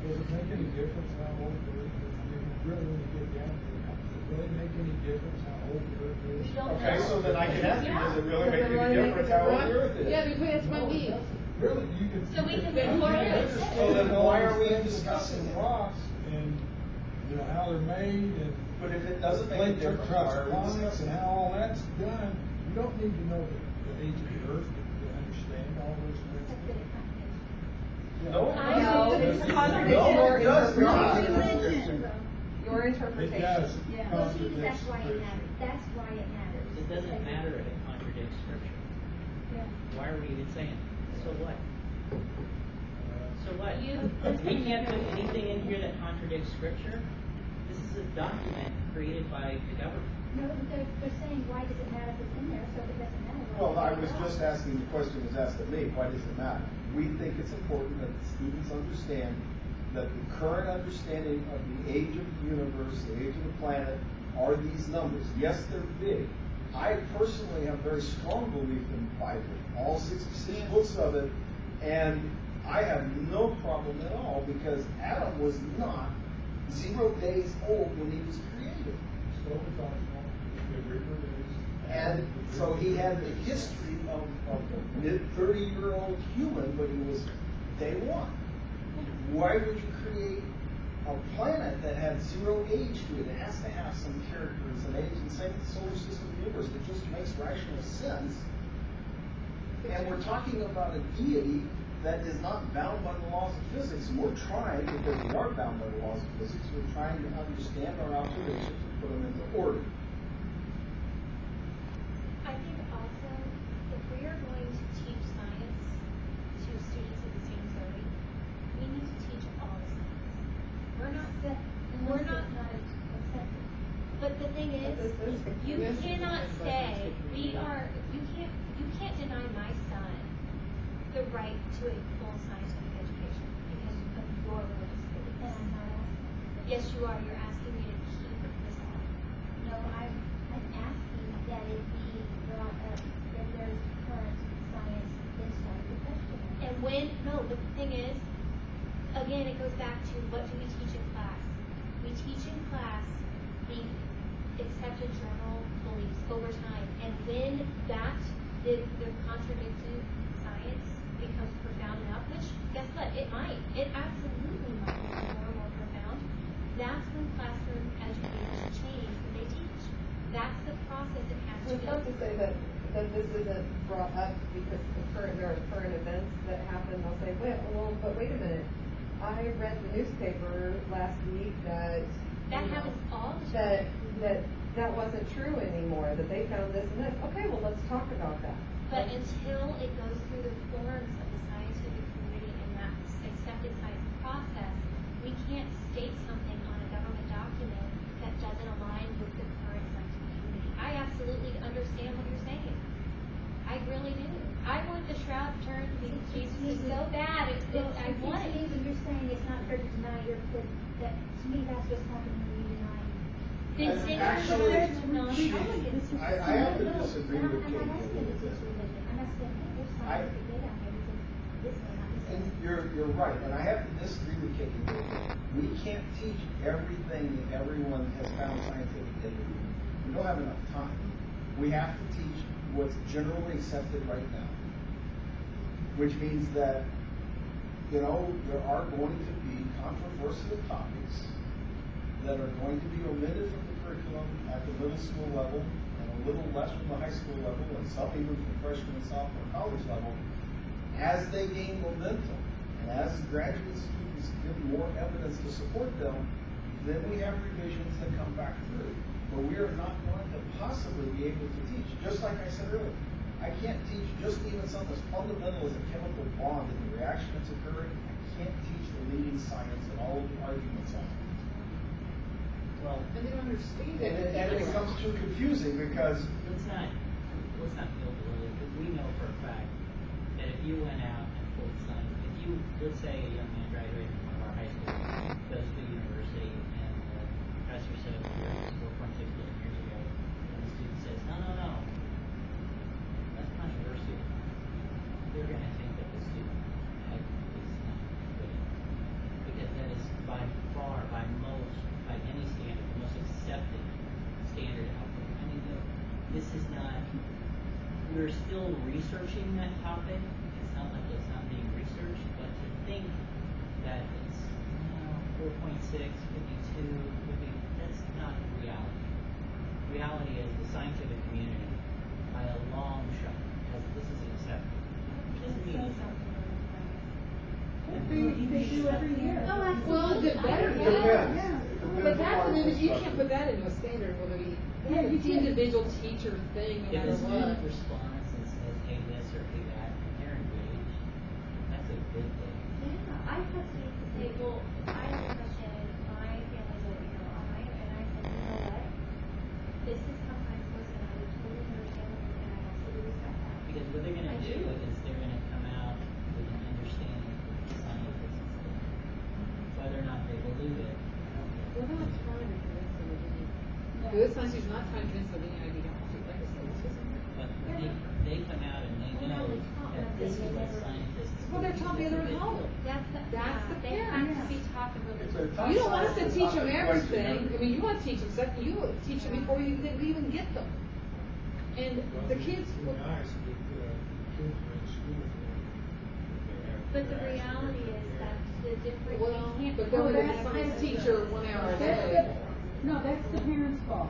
Does it make any difference how old the Earth is? I mean, really, when you get down to it, does it really make any difference how old the Earth is? We don't Okay, know. so then I can ask you, does it really make Does it any really difference make how a old the Earth is? Yeah, because that's what I mean. Really, you can. So we can you move forward. understand So then why are we things discussing it? Rocks and, you know, how they're made and. But if it doesn't make a Plate difference, truss why are we lines discussing and it? how all that's done, you don't need to know the age of the earth to understand all those Except things. that it contradicts. No, No, it's No, contradicting your it does not. interpretation. Your It interpretation. does. Yeah. Well, see, contradict that's why it Scripture. matters, that's why it matters. It doesn't matter if it contradicts scripture. Yeah. Why are we even saying it? So what? So what? You- We can't put anything in here that contradicts scripture? This is a document created by the government. No, but they're saying, why does it matter if it's in there, so if it doesn't matter, why? Well, I take was it just out? asking, the question was asked of me, why does it matter? We think it's important that the students understand that the current understanding of the age of the universe, the age of the planet, are these numbers. Yes, they're big. I personally have very strong belief in the Bible, all 66 books of it, and I have no problem at all because Adam was not 0 days old when he was created. Slowly functional, it reproduced. And so he had the history of a mid-30-year-old human, but he was day one. Why would you create a planet that had 0 age to it? It has to have some character and some age, and same with the solar system universe. It just makes rational sense. And we're talking about a deity that is not bound by the laws of physics. And we're trying, because we are bound by the laws of physics, we're trying to understand our observations and put them into order. I think also, if we are going to teach science to students of the same grade, we need to teach all the science. We're not, Unless it's not accepted. but the thing is, you cannot say, you can't deny my son the right to a full scientific education because of your religious And beliefs. I'm not asking. Yes, you are, you're asking me to keep this on. No, I'm asking that it be brought up if there's current science inside the question. And but the thing is, again, it goes back to what do we teach in class? We teach in class the accepted general beliefs over time. And when the contradicted science becomes profound enough, which, guess what, it might. It absolutely might become more and more profound. That's when classroom educators change when they teach. That's the process it has So to it's go not to say that this isn't brought up because there are current events that happen. They'll say, but wait a minute. I read the newspaper last week that happens all the time. that wasn't true anymore. That they found this and this. Okay, well let's talk about that. But until it goes through the forms of the scientific community and that accepted science process, we can't state something on a government document that doesn't align with the current scientific community. I absolutely understand what you're saying. I really do. I want the shroud turned to be Jesus so bad. I want To me, it. when you're saying it's not fair to deny to me, that's what's happening when you deny. Then And say actually, there's no I have to disagree with Katie I'm a not asking little if bit. it's religion. I'm asking if there's scientific data out there because this may not be so. And you're right, and I have to disagree with Katie a little bit. We can't teach everything that everyone has found scientific data to. We don't have enough time. We have to teach what's generally accepted right now. Which means that, there are going to be controversial topics that are going to be omitted from the curriculum at the middle school level and a little less from the high school level and some even from freshman and sophomore college level as they gain momentum and as graduate students give more evidence to support them, then we have revisions that come back through. But we are not going to possibly be able to teach, just like I said earlier. I can't teach just even something as fundamental as a chemical bond and the reaction that's occurring. I can't teach the leading science and all of the arguments on it. Well, And they don't understand And it. it becomes too confusing because let's not feel early, because we know for a fact that if you went out and pulled some, let's say a young man graduated from one of our high schools, goes to university, and the professor said, here's 4.6 billion years ago, and the student says, no, that's controversial. They're going to think that the student is not good, because that is by far, by any standard, the most accepted standard out there. I mean, we're still researching that topic. It's not like it's not being that's not reality. Reality is the scientific community, by a long shot, this is acceptable. Doesn't mean They do every year. Well, is it better? Yeah. But that's, I mean, you can't put that into a standard, whether you, Yeah, you it's can't. individual teacher thing, no if matter a student what. responds and says, hey this or hey that, and they're engaged, that's a good thing. Yeah, I had students to say, well, I have a question, my family's over here, and I said, you know what? This is how science works, and I would totally understand, and I absolutely respect that. Because what they're gonna do is they're gonna come out with an understanding of scientists and stuff. Whether or not they believe it, I don't care. We're not trying to convince them of any, good science is not trying to convince them of any ideology, like I said, it's just. But they come out and they know that this is what scientists. Well, they're taught the other at home. That's the They have to be taught the religion. You don't want us to teach them everything, I mean, you want to teach them stuff, you teach them before you even get them. And the kids. It'd be nice if, kids are in school. But the reality is that the different, Well, they can't. but then we have a science teacher 1 hour a day. No, that's the parents' fault.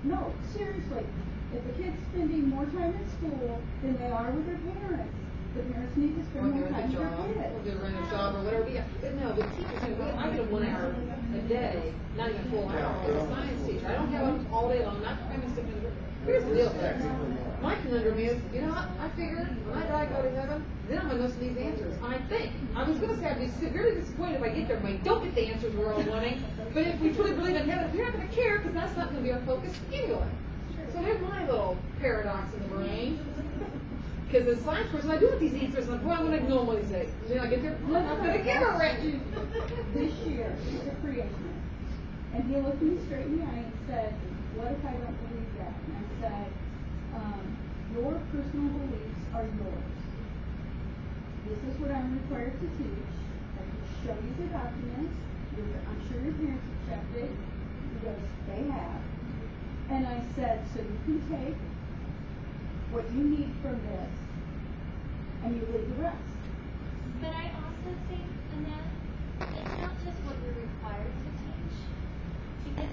No, seriously, if the kid's spending more time at school than they are with their parents, the parents need to spend more time with their kids. Or they're running a job or whatever, yeah. But no, the teachers, I get a 1 hour a day, not even a full hour, as a science teacher. I don't have them all day long, not trying to stick in the. Here's the deal, my conundrum is, you know what, I figure when I die, go to heaven, then I'm gonna know some of these answers. I think. I was gonna say I'd be severely disappointed if I get there and I don't get the answers we're all wanting. But if we truly believe in heaven, we're not gonna care because that's not gonna be our focus anyway. So here's my little paradox in the brain. Because as a science person, I do want these answers, and I'm gonna ignore what they say. Then I get there, I'm not gonna give a rip. This year, he's a creationist. And he looked me straight in the eye and said, what if I don't believe that? And I said, your personal beliefs are yours. This is what I'm required to teach. I can show you the documents. I'm sure your parents have checked it. He goes, they have. And I said, so you can take what you need from this and you leave the rest. But I also think, Annette, it's not just what we're required to teach, because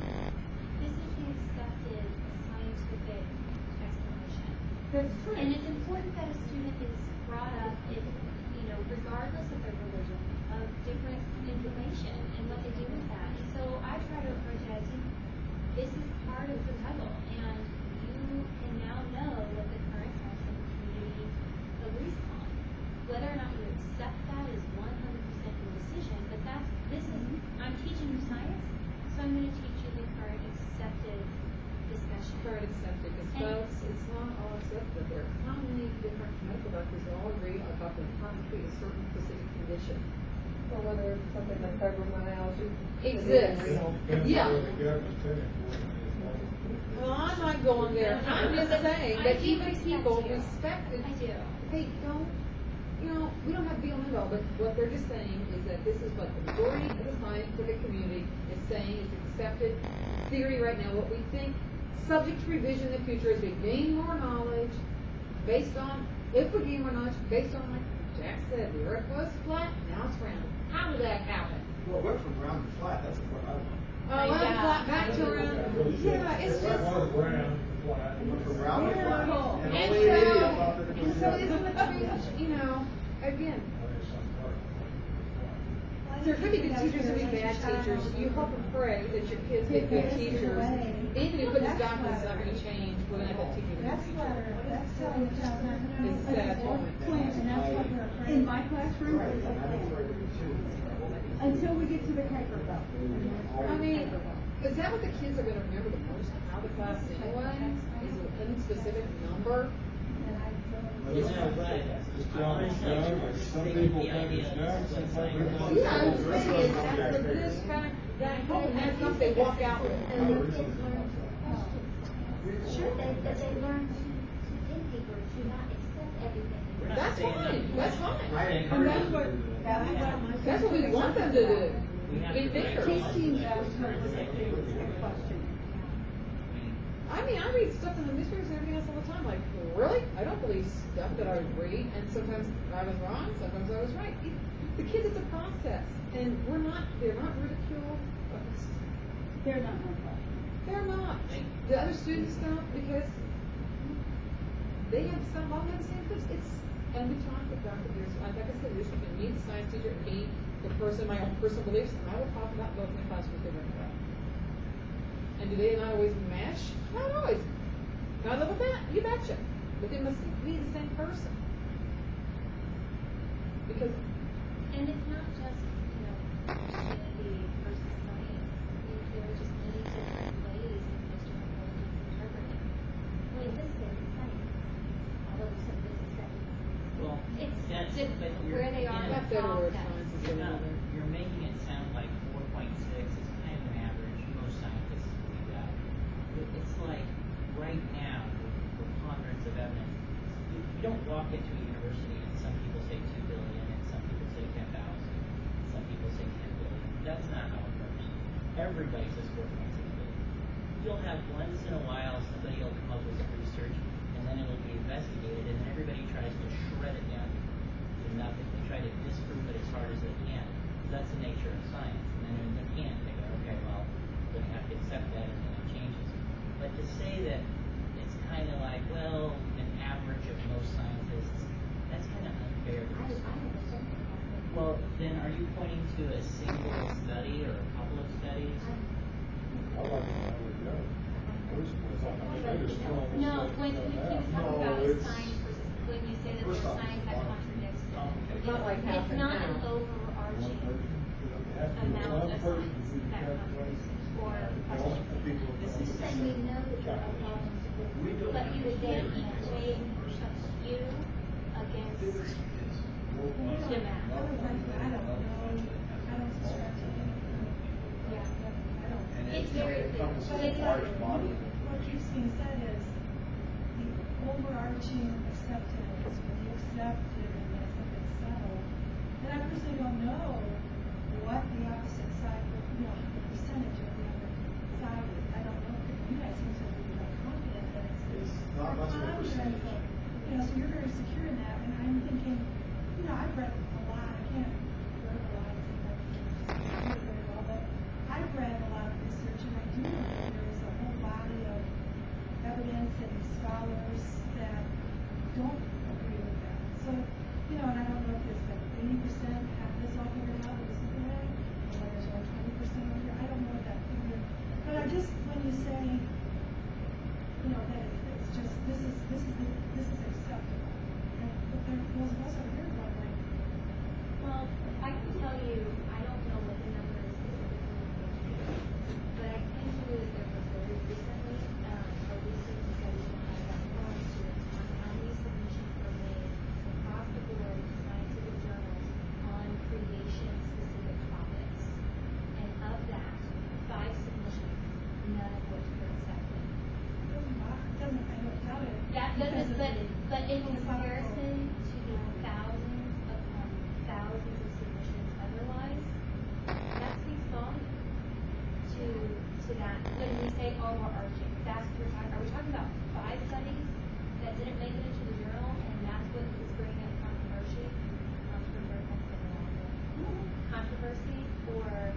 this is the accepted scientific explanation. That's true. And it's important that a student is brought up, regardless of their religion, of different information and what they do with that. And so I try to approach it as this is part of the puzzle, and you can now know what the current scientific community agrees upon. Whether or not you accept that is 100% your decision, but I'm teaching you science, so I'm going to teach you the current accepted discussion. Current accepted, because folks, it's not all accepted. There are how many different medical doctors that all agree about the important treat a certain specific condition. Or whether something like fibromyalgia exists. Yeah. The government's telling you. Well, I'm not going there. I'm just saying that even people respect it. I do. Hey, we don't have to be on the all, but what they're just saying is that this is what the majority of the scientific community is saying is accepted theory right now. What we think, subject to revision in the future, as we gain more knowledge, based on, if we gain more knowledge, based on, like Jack said, the earth was flat, now it's round. How did that happen? Well, it went from round to flat, that's what I want. Flat back to round. Yeah, it's just. One brown, flat. It went from round to flat, and And only an idiot thought that it was. so isn't the truth, again, there could be good teachers and be bad teachers. You hope and pray that your kids get good teachers. Even if this documents not going to change, we're going to have to teach you That's good what, teachers. that's telling the child not to know. It's a sad point. And that's what we're afraid. In my classroom, it's a plan. Until we get to the Kuiper Belt. I mean, is that what the kids are going to remember the most out of the class anyway? Is an unspecific number? You know, but honestly, Some the people idea think it's of done, this some is what people science think Yeah, I was it's saying, done. that's the this fact, that whole, and that's not they walk out with. Sure, that they learn to think deeper, to not accept everything. We're not That's saying fine, that- that's fine. I And encourage that's you to what, do that. that's what we want them to do. We have Be to fair. write Teaching laws them that was a are question. I mean, I mean, I read stuff in the newspapers and everything else all the time, like, really? I don't believe stuff that I read, and sometimes I was wrong, sometimes I was right. The kids, it's a process, and they're not ridiculed. They're not my problem. They're not. The other students don't, because they have all have the same things. And we talked about it. Like I said, there's between me, the science teacher, and me, the person, my own personal beliefs, and I will talk about both in the classroom if they bring it up. And do they not always mesh? Not always. Can I live with that? You betcha. But they must be the same person. Because And it's not just, Christianity versus science. There are just many different ways in which different religions interpret it. Well, in this case, it's science. Although some of this is science. Well, It's that's, just but where they are in that the better word, process. science is You're better not, than you're making it sound like 4.6 is kind of an average. Most scientists believe that. It's like right now, the preponderance of evidence. You don't walk into a university and some people say 2 billion and some people say 10,000. Some people say 10 billion. That's not how it works. Everybody says 4.6 billion. You'll have once in a while somebody will come up with some research and then it'll be investigated and then everybody tries to shred it down to nothing. They try to disprove it as hard as they can. That's the nature of science. And then when they can't, they go, okay, well, we're going to have to accept that and then it changes. But to say that it's kind of like, well, an average of most scientists, that's kind of unfair. Well, then are you pointing to a single study or a couple of studies? I like to know where to go. First place, I think there's still. No, when you talk about No, it's- science versus, when you say that First there's off, science that contradicts it. It's not like half It's and not half. an One overarching person, it has to be amount one of person science who that can contradicts it, or multiple people. This is then we know that there are problems, but you would then weigh a skew against demand. It's very clear. What keeps being said is the overarching acceptance, when you accept it and I think it's settled, then I personally don't know what the opposite side, the percentage of the other side is. I don't know, you guys seem to be very confident that It's not much of a percentage. So you're very secure in that, and I'm thinking, I've read a lot, I can't verbalize it, very well, but I've read a lot of research, and I do know that there is a whole body of evidence and scholars that don't agree with that. So, and I don't know if it's like 80% have this all figured out, or something like that, or there's only 20% over here, I don't know what that figure, but I just, when you say, that it's just, this is acceptable. But those of us over here going like, Well, I can tell you, I don't know what the number is specifically, but I can tell you that there was very recently a recent study by foreign students on how many submissions were made across the board to scientific journals on creation-specific topics. And of that, 5 submissions, none of which were accepted. I don't doubt it. But in comparison to the thousands upon thousands of submissions otherwise, that speaks volumes to that. When we say overarching, that's what we're talking. Are we talking about 5 studies that didn't make it into the journal, and that's what is bringing up controversy, or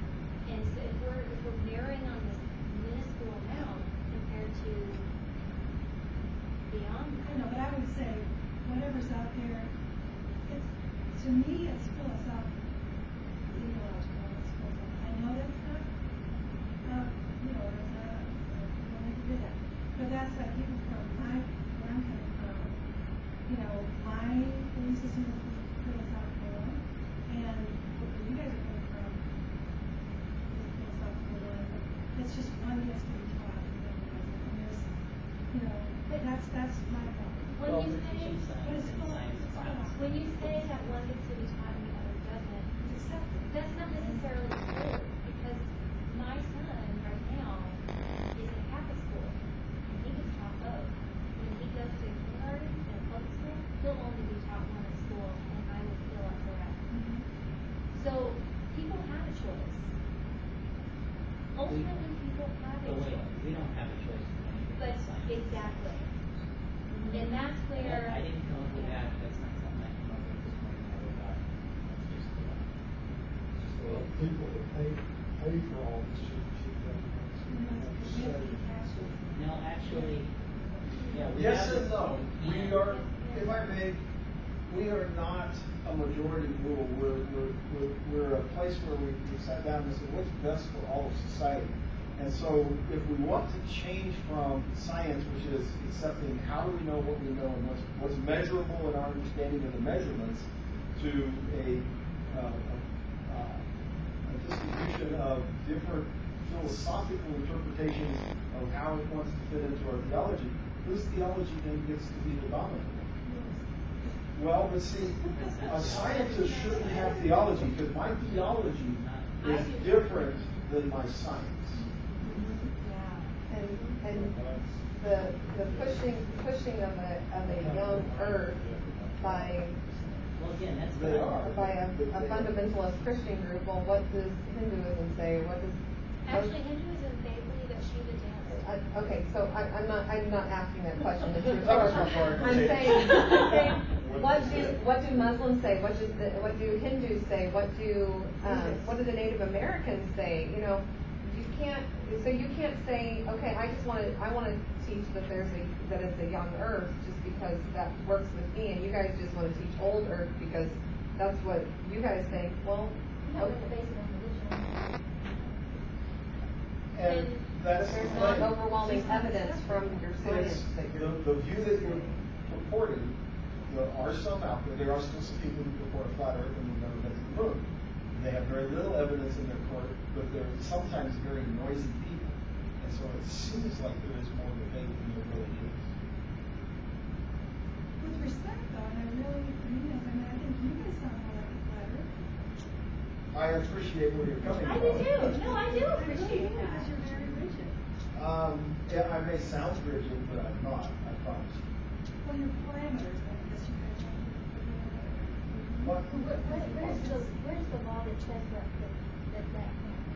and so if we're narrowing on this minuscule amount compared to beyond that. I know, but I would say, whatever's out there, to me, it's philosophical, theological, I know that's not, that's not, you don't need to do that. But that's like, even from where I'm coming from, my belief system is philosophical one, and where you guys are coming from is philosophical one, but it's just one gets to be taught, and there's, that's my problem. When you say When you say that one gets to be taught and the other doesn't, that's not necessarily true, because my son right now is in a Catholic school and he gets taught both. When he goes to kindergarten and public school, he'll only be taught one at school and I will fill up the rest. So people have a choice. Ultimately, people have a choice. We don't have a choice. But exactly. And that's where. I didn't come up with that, that's not something I come up with this morning, I wrote out. It's just, Well, people that pay for all this should no, actually, yeah. we Yes have and it. no. We are, if I may, we are not a majority rule. We're a place where we sat down and said, what's best for all of society? And so if we want to change from science, which is accepting how do we know what we know and what's measurable in our understanding of the measurements, to a distribution of different philosophical interpretations of how it wants to fit into our theology, whose theology then gets to be the dominant? Well, but see, a scientist shouldn't have theology, because my theology is different than my science. Yeah, and the pushing of a young earth by Well, again, that's. They are. by a fundamentalist Christian group. Well, what does Hinduism say? What does Actually, Hinduism, they believe that Shiva danced. okay, so I'm not asking that question. It's rhetorical. I'm saying, what do Muslims say? What do Hindus say? What do the Native Americans say? You know, you can't say, okay, I want to teach that that it's a young earth just because that works with me, and you guys just want to teach old earth because that's what you guys think. Well, No, it's based on religion. And that's there's not overwhelming evidence from your science that you're. the view that you're purporting. There are some out there. There are still some people who purport a flat earth and have never been to the moon. They have very little evidence in their court, but they're sometimes very noisy people. And so it seems like there is more debate than there really is. With respect though, and I think you guys sound more like a flat earth. I appreciate where you're coming I from. do too. No, I do appreciate Because that. you're very rigid. Yeah, I may sound rigid, but I'm not, I promise you. Well, your parameters, I guess you could change. What? Where's the law that says that can't be?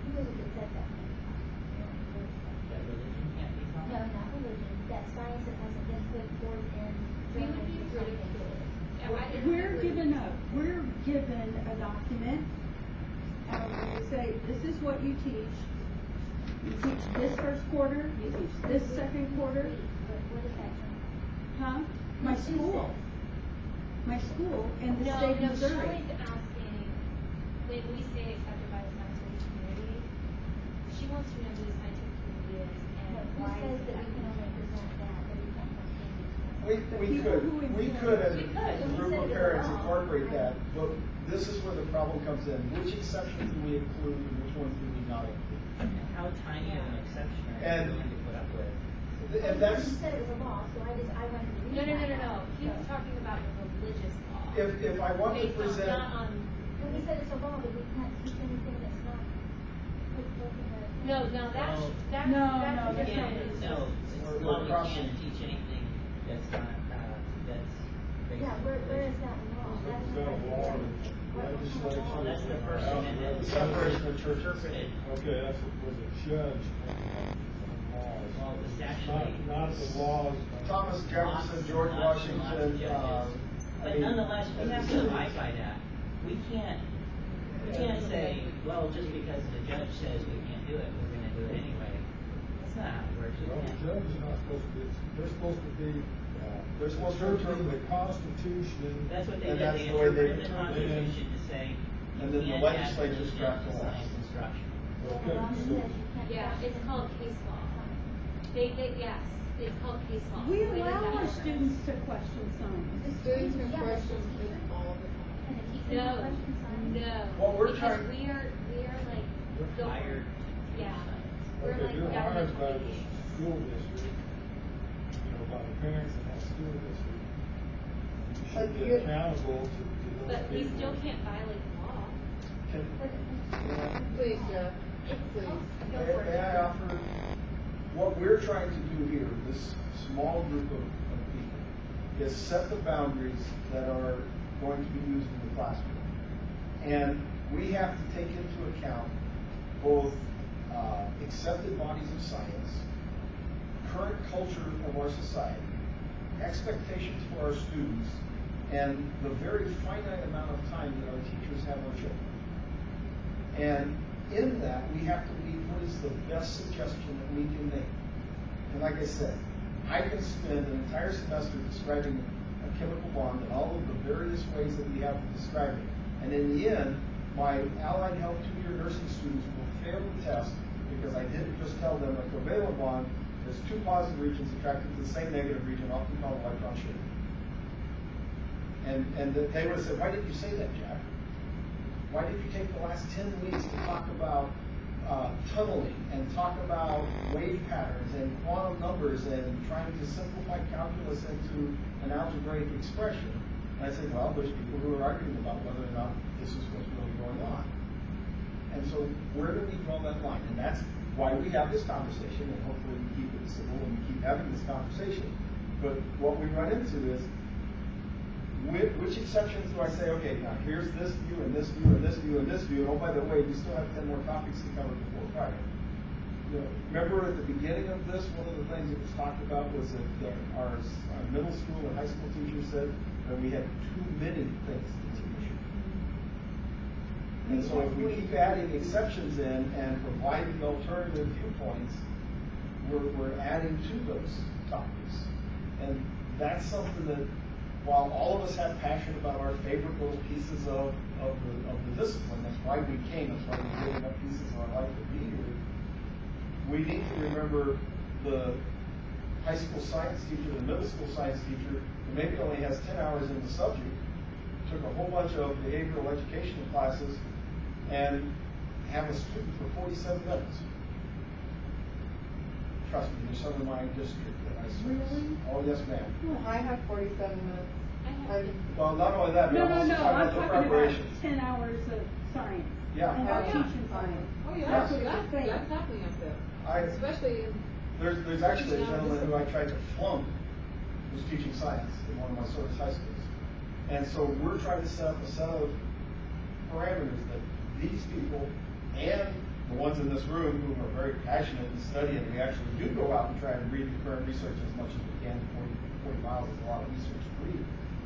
Who is it that says that? That religion can't be taught? No, not religion, that science that hasn't been put forth in We would be journals or something. ridiculed. Yeah, I didn't We're agree. given a document, we say, this is what you teach. You teach this first quarter, you teach this second quarter. What is that? Huh? My school. My school in the No, state of no, Missouri. Shirley's asking, when we say accepted by the scientific community, she wants to know who the scientific community is and Who why says is that we that. can only present that, but we can't present We could as We a could. group of parents incorporate that, but this is where the problem comes in. Which exceptions do we include and which ones do we not include? And how tiny of an exception are you And- willing to put up with? And that's, You said it was a law, so I wanted to read No. He was talking about the religious law. if I want to Based on, present, not on. When we said it's a law, but we can't teach anything that's not put forth in the. No, that's No, that's no, a that's different. No, it's We're law, we crossing. can't teach anything that's not, that's based Yeah, on where religion. is that law? That's Is that a law or what legislation? Well, that's the or First House Amendment. of separation of church and Interpreted. state. Okay, that's what was a judge on laws. Well, it's actually. Not the laws. Thomas Jefferson, George Lots of Washington, judges. But nonetheless, we have to abide by that. We can't say, well, just because the judge says we can't do it, we're gonna do it anyway. That's not how it works. We Well, the can't. judge is not supposed to be, they're supposed to be, They're supposed to interpreting the interpret. Constitution. That's what they And did, that's they the way they interpreted the interpret it. Constitution to say, And you then the can't have legislature's religion draft in the law. science instruction. Okay, so, Yeah, it's called case law. Yes, it's called case law. We The way that allow our works. students to question science. Students can question it all the time. And the teachers No, question science. no. What we're Because trying- we are like. We're don't- hired to teach Yeah. science. We're okay, like you're hired by the government. school district, by the parents in that school district. You But should be you're- accountable to those But we people. still can't violate the law. Please, Jeff, please. Go for May I it. offer, what we're trying to do here, this small group of people, is set the boundaries that are going to be used in the classroom. And we have to take into account both accepted bodies of science current culture of our society, expectations for our students, and the very finite amount of time that our teachers have our children. And in that, we have to leave what is the best suggestion that we can make. And like I said, I can spend an entire semester describing a chemical bond and all of the various ways that we have to describe it. And in the end, my allied health 2-year nursing students will fail the test because I didn't just tell them a covalent bond, there's 2 positive regions attracted to the same negative region, often called electron shape. And they would have said, why didn't you say that, Jack? Why did you take the last 10 weeks to talk about tunneling and talk about wave patterns and quantum numbers and trying to simplify calculus into an algebraic expression? And I said, well, there's people who are arguing about whether or not this is what's really going on. And so where do we draw that line? And that's why we have this conversation, and hopefully we keep it civil and we keep having this conversation. But what we run into is, which exceptions do I say, okay, now here's this view and this view and this view and this view, and oh, by the way, we still have 10 more topics to cover before Friday. You know, remember at the beginning of this, one of the things that was talked about was that our middle school and high school teachers said that we had too many things to teach. And so if we keep adding exceptions in and providing alternative viewpoints, we're adding to those topics. And that's something that, while all of us have passion about our favorite little pieces of the discipline, that's why we came, that's why we're giving up pieces of our life to be here, we need to remember the high school science teacher, the middle school science teacher, who maybe only has 10 hours in the subject, took a whole bunch of behavioral educational classes, and have a student for 47 minutes. Trust me, there's some in my district that I service. Really? Oh, yes, ma'am. I have 47 minutes. Well, not only that, but I'm also talking about the preparations. 10 hours of science. Yeah. And Oh, our yeah. teaching science. Oh, yeah, That's that's, what it's saying. that's happening up there. Especially in. There's actually a gentleman who I tried to flunk who's teaching science in one of my service high schools. And so we're trying to set up a set of parameters that these people and the ones in this room who are very passionate in studying, we actually do go out and try and read the current research as much as we can. 40 miles is a lot of research to read.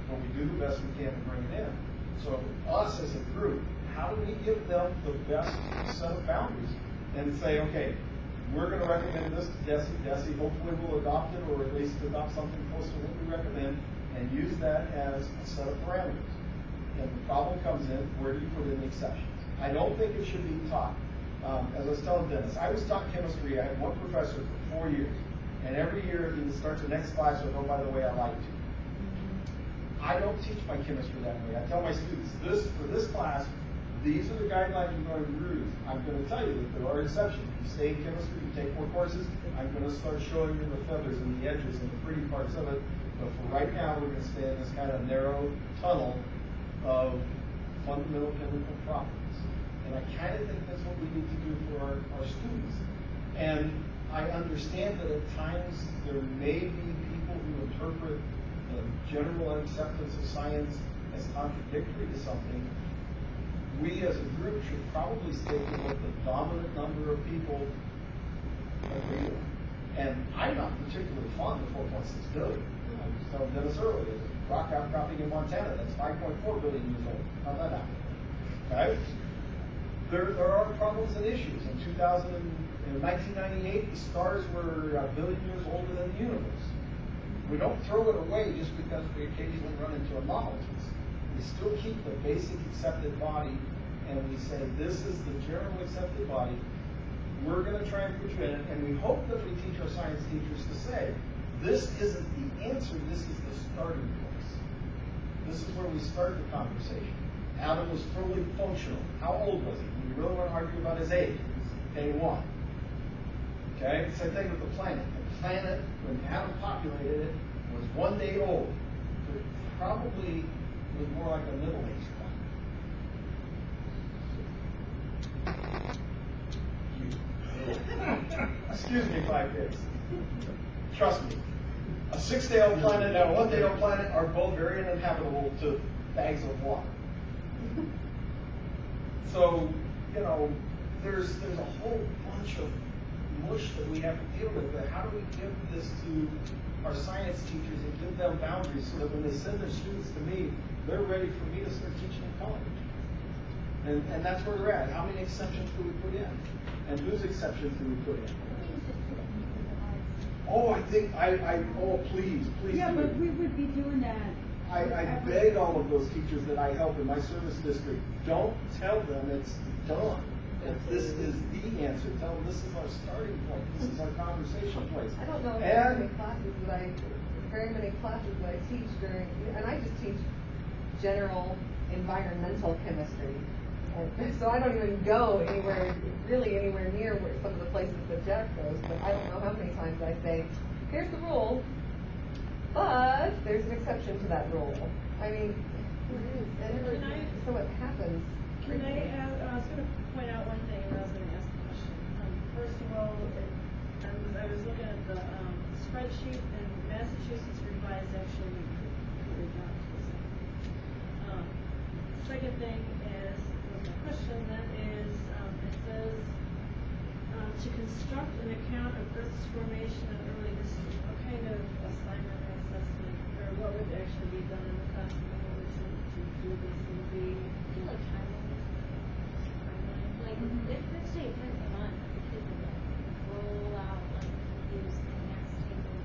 But we do the best we can to bring it in. So us as a group, how do we give them the best set of boundaries and say, okay, we're going to recommend this to Desi. Desi hopefully will adopt it, or at least adopt something close to what we recommend, and use that as a set of parameters. And the problem comes in, where do you put in the exceptions? I don't think it should be taught. As I was telling Dennis, I was taught chemistry. I had one professor for 4 years. And every year he would start the next class with, oh, by the way, I like to. I don't teach my chemistry that way. I tell my students, for this class, these are the guidelines we're going to use. I'm going to tell you that there are exceptions. You stay in chemistry, you take more courses, I'm going to start showing you the feathers and the edges and the pretty parts of it. But for right now, we're going to stay in this kind of narrow tunnel of fundamental chemical properties. And I kind of think that's what we need to do for our students. And I understand that at times there may be people who interpret the general acceptance of science as contradictory to something. We as a group should probably stick with what the dominant number of people agree with. And I'm not particularly fond of 4.6 billion. I was telling Dennis earlier, there's a rock outcropping in Montana that's 5.4 billion years old. How's that happen? Okay? There are problems and issues. In 1998, the stars were a billion years older than the universe. We don't throw it away just because we occasionally run into anomalies. We still keep the basic accepted body, and we say, this is the general accepted body. We're going to try and put you in it, and we hope that we teach our science teachers to say, this isn't the answer, this is the starting place. This is where we start the conversation. Adam was fully functional. How old was he? We really want to argue about his age. Day one. Okay? Same thing with the planet. The planet, when Adam populated it, was 1 day old. So it probably was more like a middle-aged planet. Excuse me, 5 days. Trust me. A 6-day-old planet and a 1-day-old planet are both very uninhabitable to bags of water. So, you know, there's a whole bunch of mush that we have to deal with, but how do we give this to our science teachers and give them boundaries so that when they send their students to me, they're ready for me to start teaching in college? And that's where we're at. How many exceptions do we put in? And whose exceptions do we put in? Oh, I think, please Yeah, do but it. we would be doing that. I beg all of those teachers that I help in my service district, don't tell them it's done. That this is the answer. Tell them this is our starting point. This is our conversation place. I don't know very many classes that I teach during, and I just teach general environmental chemistry. And so I don't even go anywhere near where some of the places that Jack goes, but I don't know how many times I say, here's the rule, but there's an exception to that rule. I mean, so it happens. Can I was going to point out one thing, and I was going to ask a question. First of all, I was looking at the spreadsheet, and Massachusetts revised actually completely down to the same. Second thing is, my question then is, it says to construct an account of Earth's formation and early history. What kind of assignment or assessment, or what would actually be done in the classroom in order to do this? Would be like timeline. Like if let's say every month the kids would like roll out like use the next table.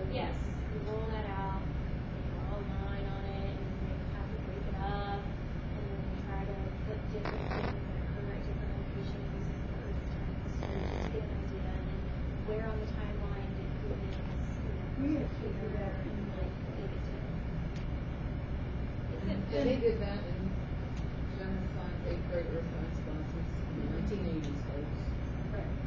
Yes, we roll that out, draw a line on it, and we have to break it up, and then we try to put different things that occur at different locations using the Earth's time history to get an idea, and then where on the timeline did humans, We have to do that in like dig it to. And they did that in general science, 8th grade earth science classes in the 1980s, folks.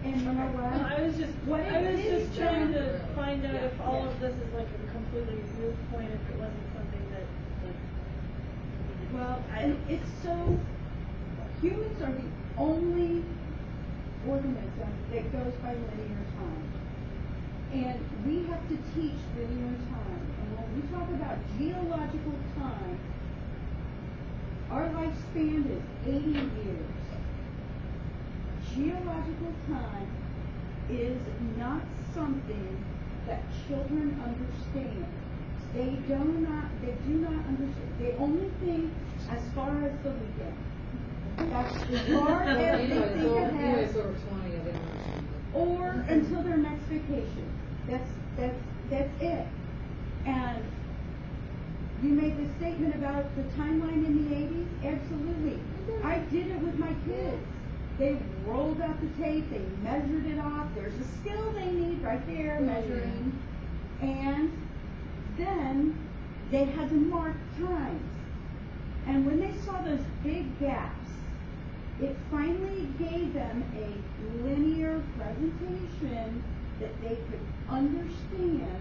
And you know what? Well, I was just trying to find out if all of this is like a completely moot point, if it wasn't something that, like. Well, and it's so, humans are the only organism that goes by linear time. And we have to teach linear time. And when we talk about geological time, our lifespan is 80 years. Geological time is not something that children understand. They do not understand. They only think as far as the weekend. That's as far as they think ahead. Sort of 20, I didn't understand. Or until their next vacation. That's it. And you made the statement about the timeline in the 80s? Absolutely. I did it with my kids. They rolled out the tape, they measured it off. There's a skill they need right there, measuring. And then they had to mark times. And when they saw those big gaps, it finally gave them a linear presentation that they could understand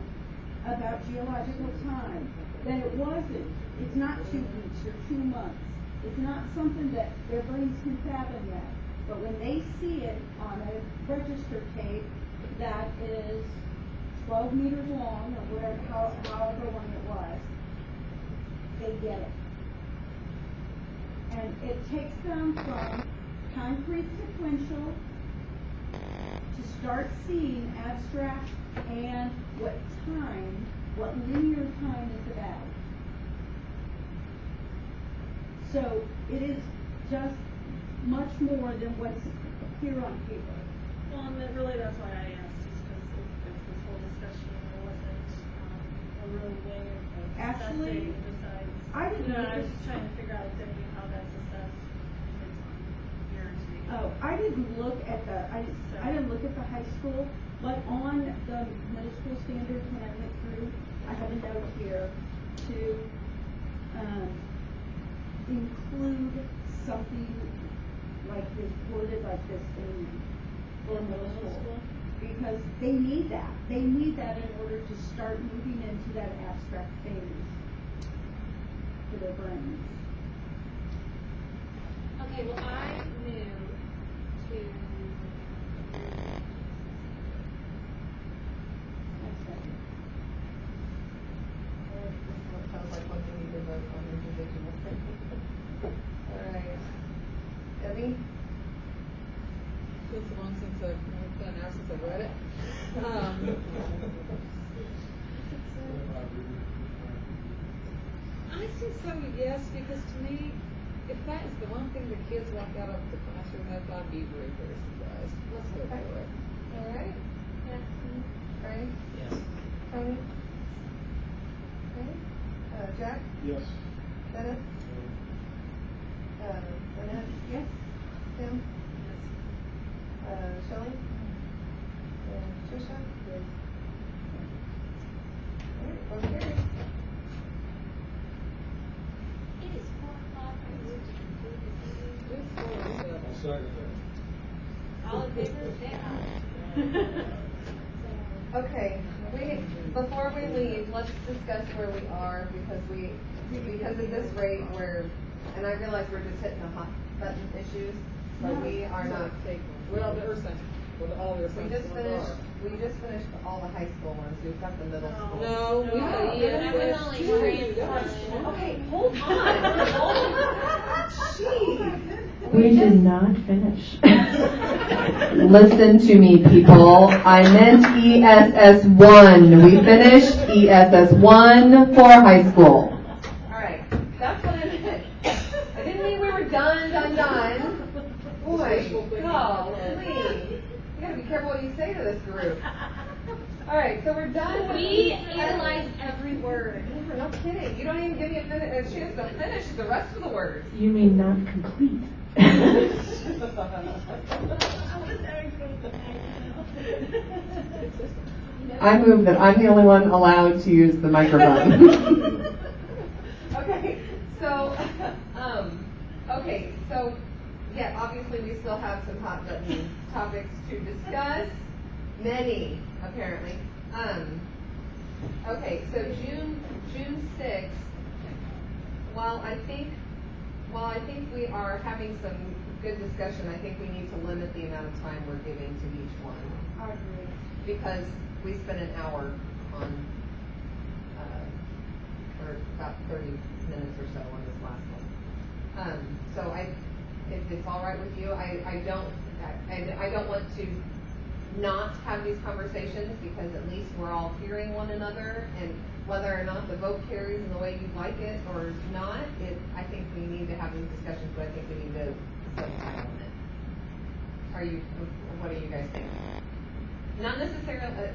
about geological time. That it wasn't, it's not 2 weeks or 2 months. It's not something that their brains can fathom yet. But when they see it on a register tape that is 12 meters long, or whatever, however long it was, they get it. And it takes them from concrete sequential to start seeing abstract and what linear time is about. So it is just much more than what's here on paper. Well, and really that's why I asked, is because if this whole discussion wasn't a real way of Actually, assessing besides, I didn't I was just trying to figure out exactly how that's assessed guaranteed. Oh, I didn't look at the high school, but on the middle school standards when I went through, I had a note here to include something like this, worded like this for middle school. Because they need that. They need that in order to start moving into that abstract phase for their brains. Okay, well I knew to Sounds like one we need to vote on individual. All right. Debbie? Since one I've done now since I've read it. I think so, yes, because to me, if that is the one thing the kids walk out of the classroom with, I'd be very, very surprised. Let's go for it. All right. Frank? Yes. Tony? Okay. Jack? Yes. Dennis? Lynette? Yes. Tim? Yes. Shelley? And Tricia? Yes. All right, motion carries. It is 4:00. I move to conclude this meeting. I'll second that. All in favor, say aye. Okay, before we leave, let's discuss where we are, because of this rate, and I realize we're just hitting the hot button issues, but we are not. Well, the Earth Center, with all their We just finished all the high school ones, we've got the middle school. No, we That was only transfer. Okay, hold on. Jeez. We did not finish. Listen to me, people. I meant ESS1. We finished ESS1 for high school. Alright, that's what I meant. I didn't mean we were done. Boy, golly. You gotta be careful what you say to this group. Alright, so we're done. We analyze every word. No kidding. You don't even give me a chance to finish the rest of the words. You mean not complete. I move that I'm the only one allowed to use the microphone. So, yeah, obviously we still have some hot button topics to discuss. Many, apparently. Okay, so June 6th, while I think we are having some good discussion, I think we need to limit the amount of time we're giving to each one. I agree. Because we spent an hour on, or about 30 minutes or so on this last one. So if it's all right with you, I don't want to not have these conversations, because at least we're all hearing one another, and whether or not the vote carries in the way you'd like it or not, I think we need to have these discussions, but I think we need to set a time on it. What do you guys think? Not necessarily,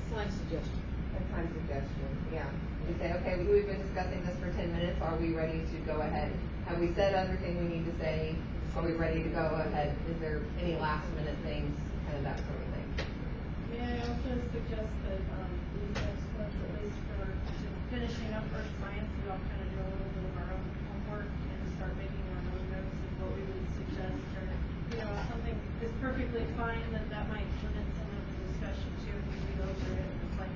Sign suggestion. a time suggestion, yeah. We say, okay, we've been discussing this for 10 minutes, are we ready to go ahead? Have we said everything we need to say? Are we ready to go ahead? Is there any last minute things, kind of that sort of thing? May I also suggest that these next ones, at least for finishing up Earth Science, we all kind of do a little bit of our own homework and start making our own notes of what we would suggest, or something is perfectly fine, that might limit some of the discussion too. If we read over it and it's like,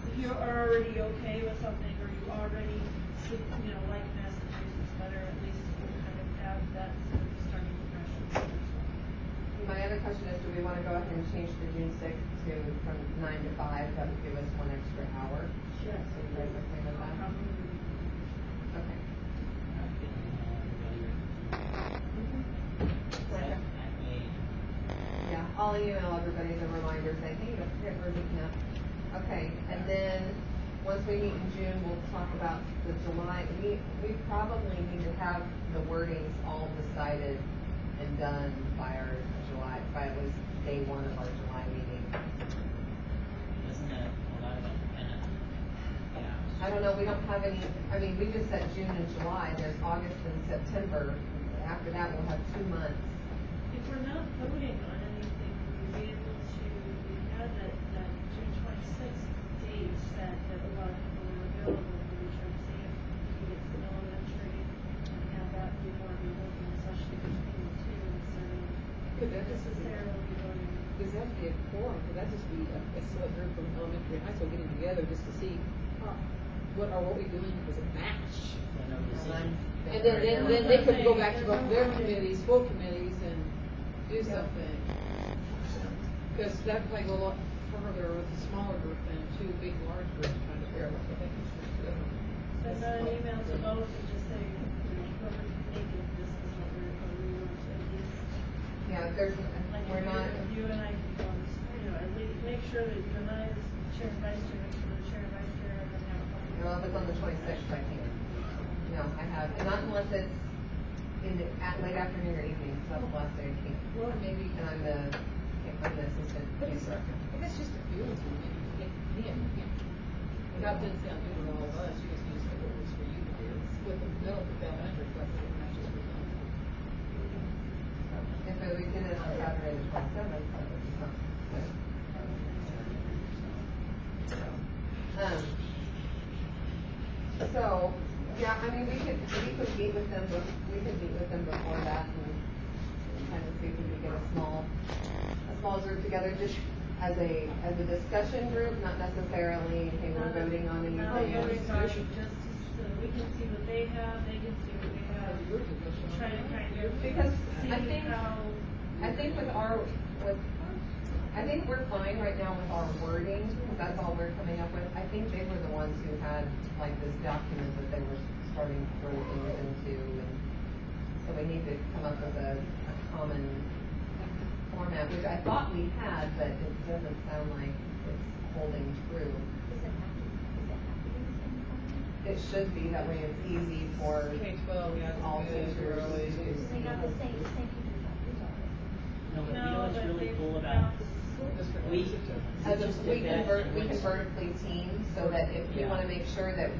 if you are already okay with something, or you already like Massachusetts better, at least we'll kind of have that sort of starting impression. My other question is, do we want to go ahead and change the June 6th from 9 to 5? That would give us one extra hour. Sure. So you guys okay with that? Okay. Yeah, I'll email everybody as a reminder saying, hey, don't forget we're meeting up. Okay, and then once we meet in June, we'll talk about the July. We probably need to have the wordings all decided and done by at least day one of our July meeting. Isn't that a lot of independent? Yeah. I don't know, we don't have any, we just said June and July, there's August and September. After that, we'll have 2 months. If we're not voting on anything, we'll be able to, we had that June 26th date set that a lot of people were available for the term exam. We get some elementary and have that before we voting session between the two instead of Could that just necessarily voting. Does that have to be a quorum? Could that just be a select group from elementary and high school getting together just to see what we doing as a match? No decision. And then they could go back to both their committees, full committees, and do something. Because that would probably go a lot further with a smaller group than two big, large groups trying to figure out what they think is good. Send out an email to both and just say, whoever can make it, this is what we want to at least. Yeah, we're not. You and I can go, at least make sure that you and I, as chair and vice chair, make sure the chair and vice chair, and then have a couple. Well, if it's on the 26th, I can't. No, I have, and not unless it's in the late afternoon or evening, so that's the last day I can't. Well, maybe. And I'm the assistant case director. If it's just a few of you, maybe you can. That didn't sound good to all of us, you just need to say what works for you to do. With the middle, the elementary class, it not just for them. If we did it on Saturday the 27th, that would be fun. So, yeah, I mean, we could meet with them, before that and kind of see if we could get a small group together, just as a discussion group, not necessarily, hey, we're voting on anything. Not voting on it, just so we can see what they have, they can see what we have. Try to kind of Because see I think I think we're fine right now with our wording, because that's all we're coming up with. I think they were the ones who had like this document that they were starting to throw things into, and so we need to come up with a common format, which I thought we had, but it doesn't sound like it's holding true. It should be, that way it's easy for K-12, yeah, all it's teachers early. to see. They have the same teachers No, but you know what's but really they've cool about, we As a, just we did that convert, we once. can vertically team, so that if we Yeah. wanna make sure that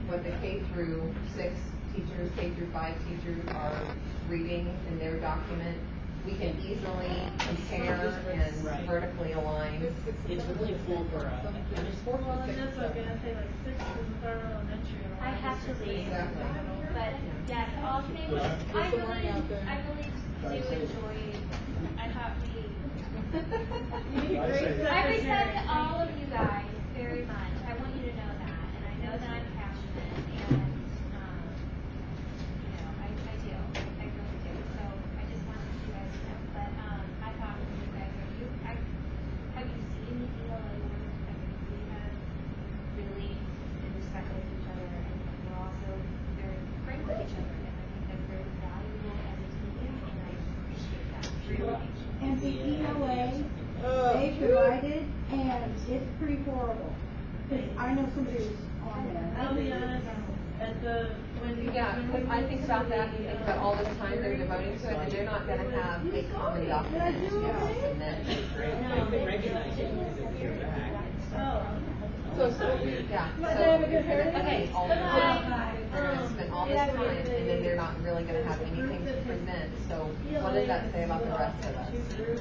what the K through 6 teachers, K through 5 teachers are reading in their document, we can easily compare and Right. vertically align. It's really cool for us. Well, and that's what I'm gonna say, like 6 is our elementary. and I have to leave, Exactly. but yes, all things, I really do enjoy, I thought You need a great I respect secretary. all of you guys very much, I want you to know that, and I know that I'm passionate, and, I do, I really do, so I just wanted you guys to know, but, I thought you guys have you seen the ELA work? I mean, we have really been respectful of each other, and we're also very frank with each other, and I think that's very valuable as a team, and I appreciate that very much. And the ELA, they provided, and it's pretty horrible. Cause I know somebody who's on there. I'll be honest, Yeah, because I think about that and think about all this time they're devoting to it, and they're not gonna have a common document to submit. They recognize it because they're back. Yeah, But so they have a good you're gonna heritage. pay all the time, they're gonna spend all this Yeah, time, and then they're not really gonna have anything to present, so what does that say about the rest of us?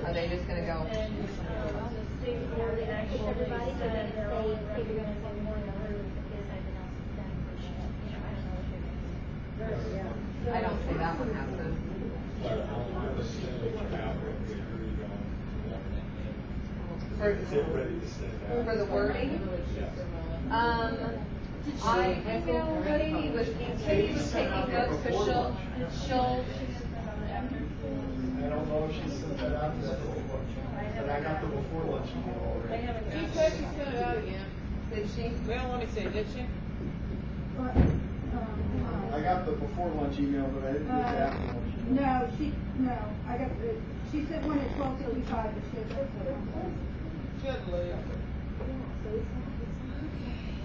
Are they just gonna go? And, the state board actually Everybody, they're said gonna they're all say, if you're gonna recommending say more than her, because something else is done for sure. I don't know what you're gonna do. I don't see that one happening. Is it ready to send out? For the wording? Katie was taking notes, so she'll, I don't know if she sent that out yet, but I got the before lunch email already. She said she sent it out again. did she? Well, let me see, did she? But, I got the before lunch email, but I didn't get the after lunch email. I got she sent one at 12:55, but she has Should leave.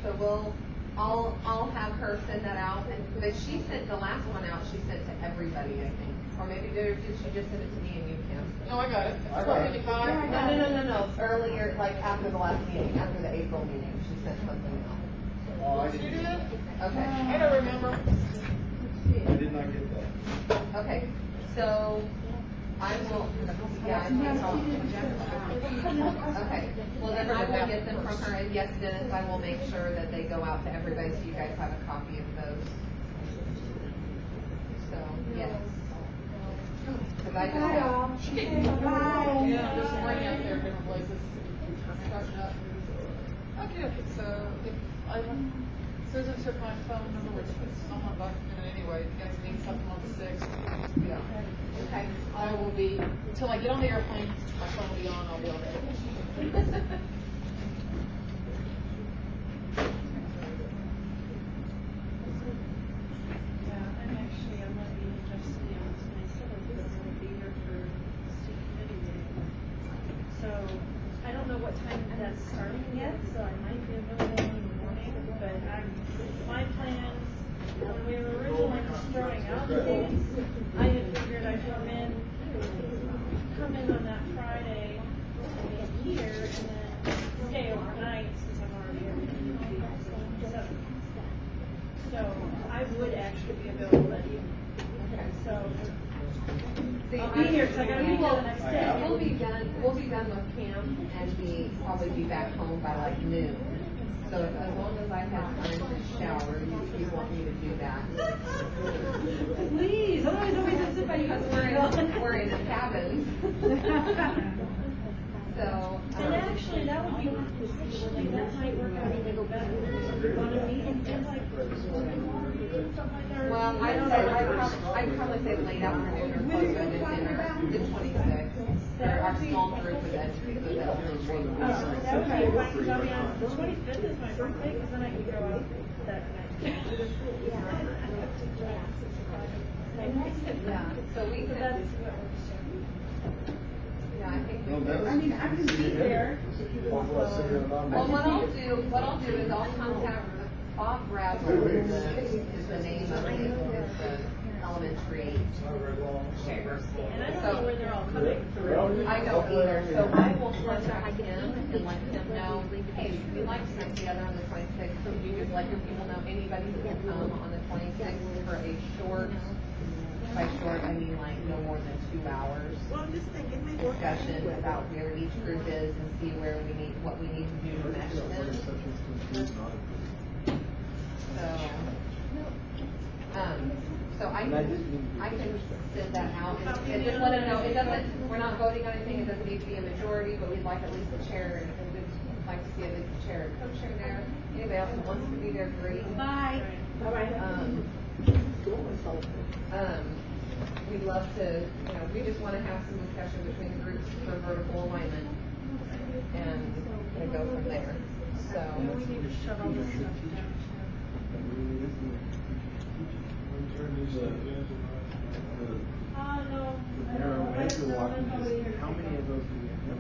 So I'll have her send that out, but she sent the last one out, she sent to everybody, I think. Or maybe did she just send it to me and you, Kim? No, I got it. I got it. 12:55. No, earlier, like after the last meeting, after the April meeting, she sent something out. Oh, I Did you do didn't, that? Okay, I don't remember. I did not get that. okay, so I will, yeah, I think so. Okay, well then I will get them from her, and yes, Dennis, I will make sure that they go out to everybody so you guys have a copy of those. So, yes. Cause I just got, Bye. Yeah, there's some rain out there in different places. Starting up. Okay, so if Susan took my phone number, which is on my document anyway, if you guys need something on the 6th, yeah. okay, I will be, until I get on the airplane, my phone will be on, I'll be on there. Yeah, I'm gonna be just, on the 27th, because I'm gonna be here for I had figured I'd come in on that Friday, and be here, and then stay overnight since I'm already here. So I would actually be available that evening. So I'll be here because I gotta be here the next day. We'll be done with camp and probably be back home by like noon. So as long as I have time to shower, you want me to do that. Please, otherwise nobody's gonna sit by you. Because we're in a cabin. So. And actually, that would be like that might work out even better. You want to meet and like something like that. Well, I'd probably say late afternoon or close to dinner, the 26th. Our small group would then be the elementary. That would be fine, because I'll be honest, the 25th is my birthday, because then I can go out that night. Yeah, so we So could. that's what works. Yeah, I think. I mean, I can be there. Well, what I'll do is I'll contact Bob Brazel is the name of the elementary chair. And I don't know where they're all coming from. I don't either, so I will contact him and let him know, hey, we'd like to get together on the 26th, so you just let your people know anybody who can come on the 26th for a short, by short, I mean like no more than 2 hours. Discussion about where each group is and see where we need, what we need to do to mesh them. So I can send that out and just let them know, it doesn't, we're not voting on anything, it doesn't need to be a majority, but we'd like at least a chair, and we'd like to see at least a chair and co-chair there. Anybody else who wants to be there, great. Bye. We'd love to, we just want to have some discussion between the groups for vertical alignment and go from there. So. We need to shove all this stuff down. No. How many of those do we have?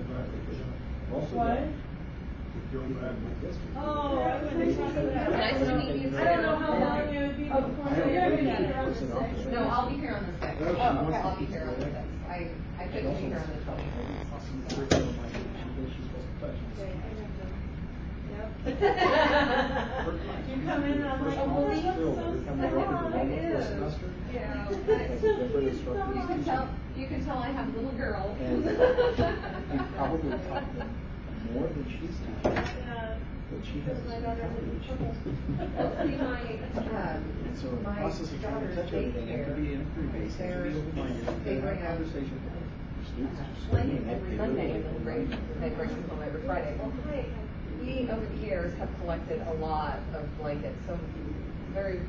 What? Oh, I wouldn't talk about that. Nice to meet you. I don't know how long it would be before you're here on the 6th. No, I'll be here on the 6th. Oh, okay. I'll be here on the 6th. I couldn't be here on the 20th. You come in, I'm like, oh, this looks so sad. It is. Yeah. You can tell I have little girls. And you probably taught more than she's taught. Yeah. But she has See, so in the process of trying to touch everything, you have to be in a free base, you have to be open-minded, you have to have a conversation. Students are Playing every Monday and then they bring them home every Friday. Well, we over the years have collected a lot of blankets, so very,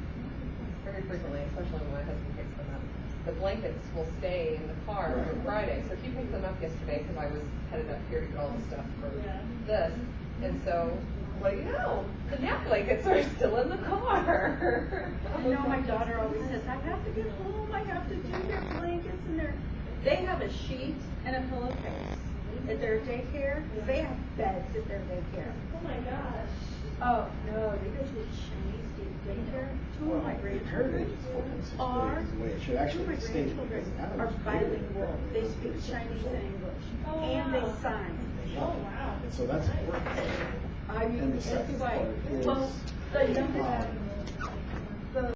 very frequently, especially when my husband picks them up. The blankets will stay in the car on Friday, so he picked them up yesterday because I was headed up here to get all the stuff for this, and so. What do you know? The nap blankets are still in the car. I know my daughter always says, I have to get home, I have to do their blankets and they have a sheet and a pillowcase at their daycare. They have beds at their daycare. Oh my gosh. Oh, no, they go to a Chinese daycare. Two of my grandchildren are bilingual. They speak Chinese and English. And they sign. Oh, wow. And so that's important. I mean, And the it's second like, part is, well, the youngest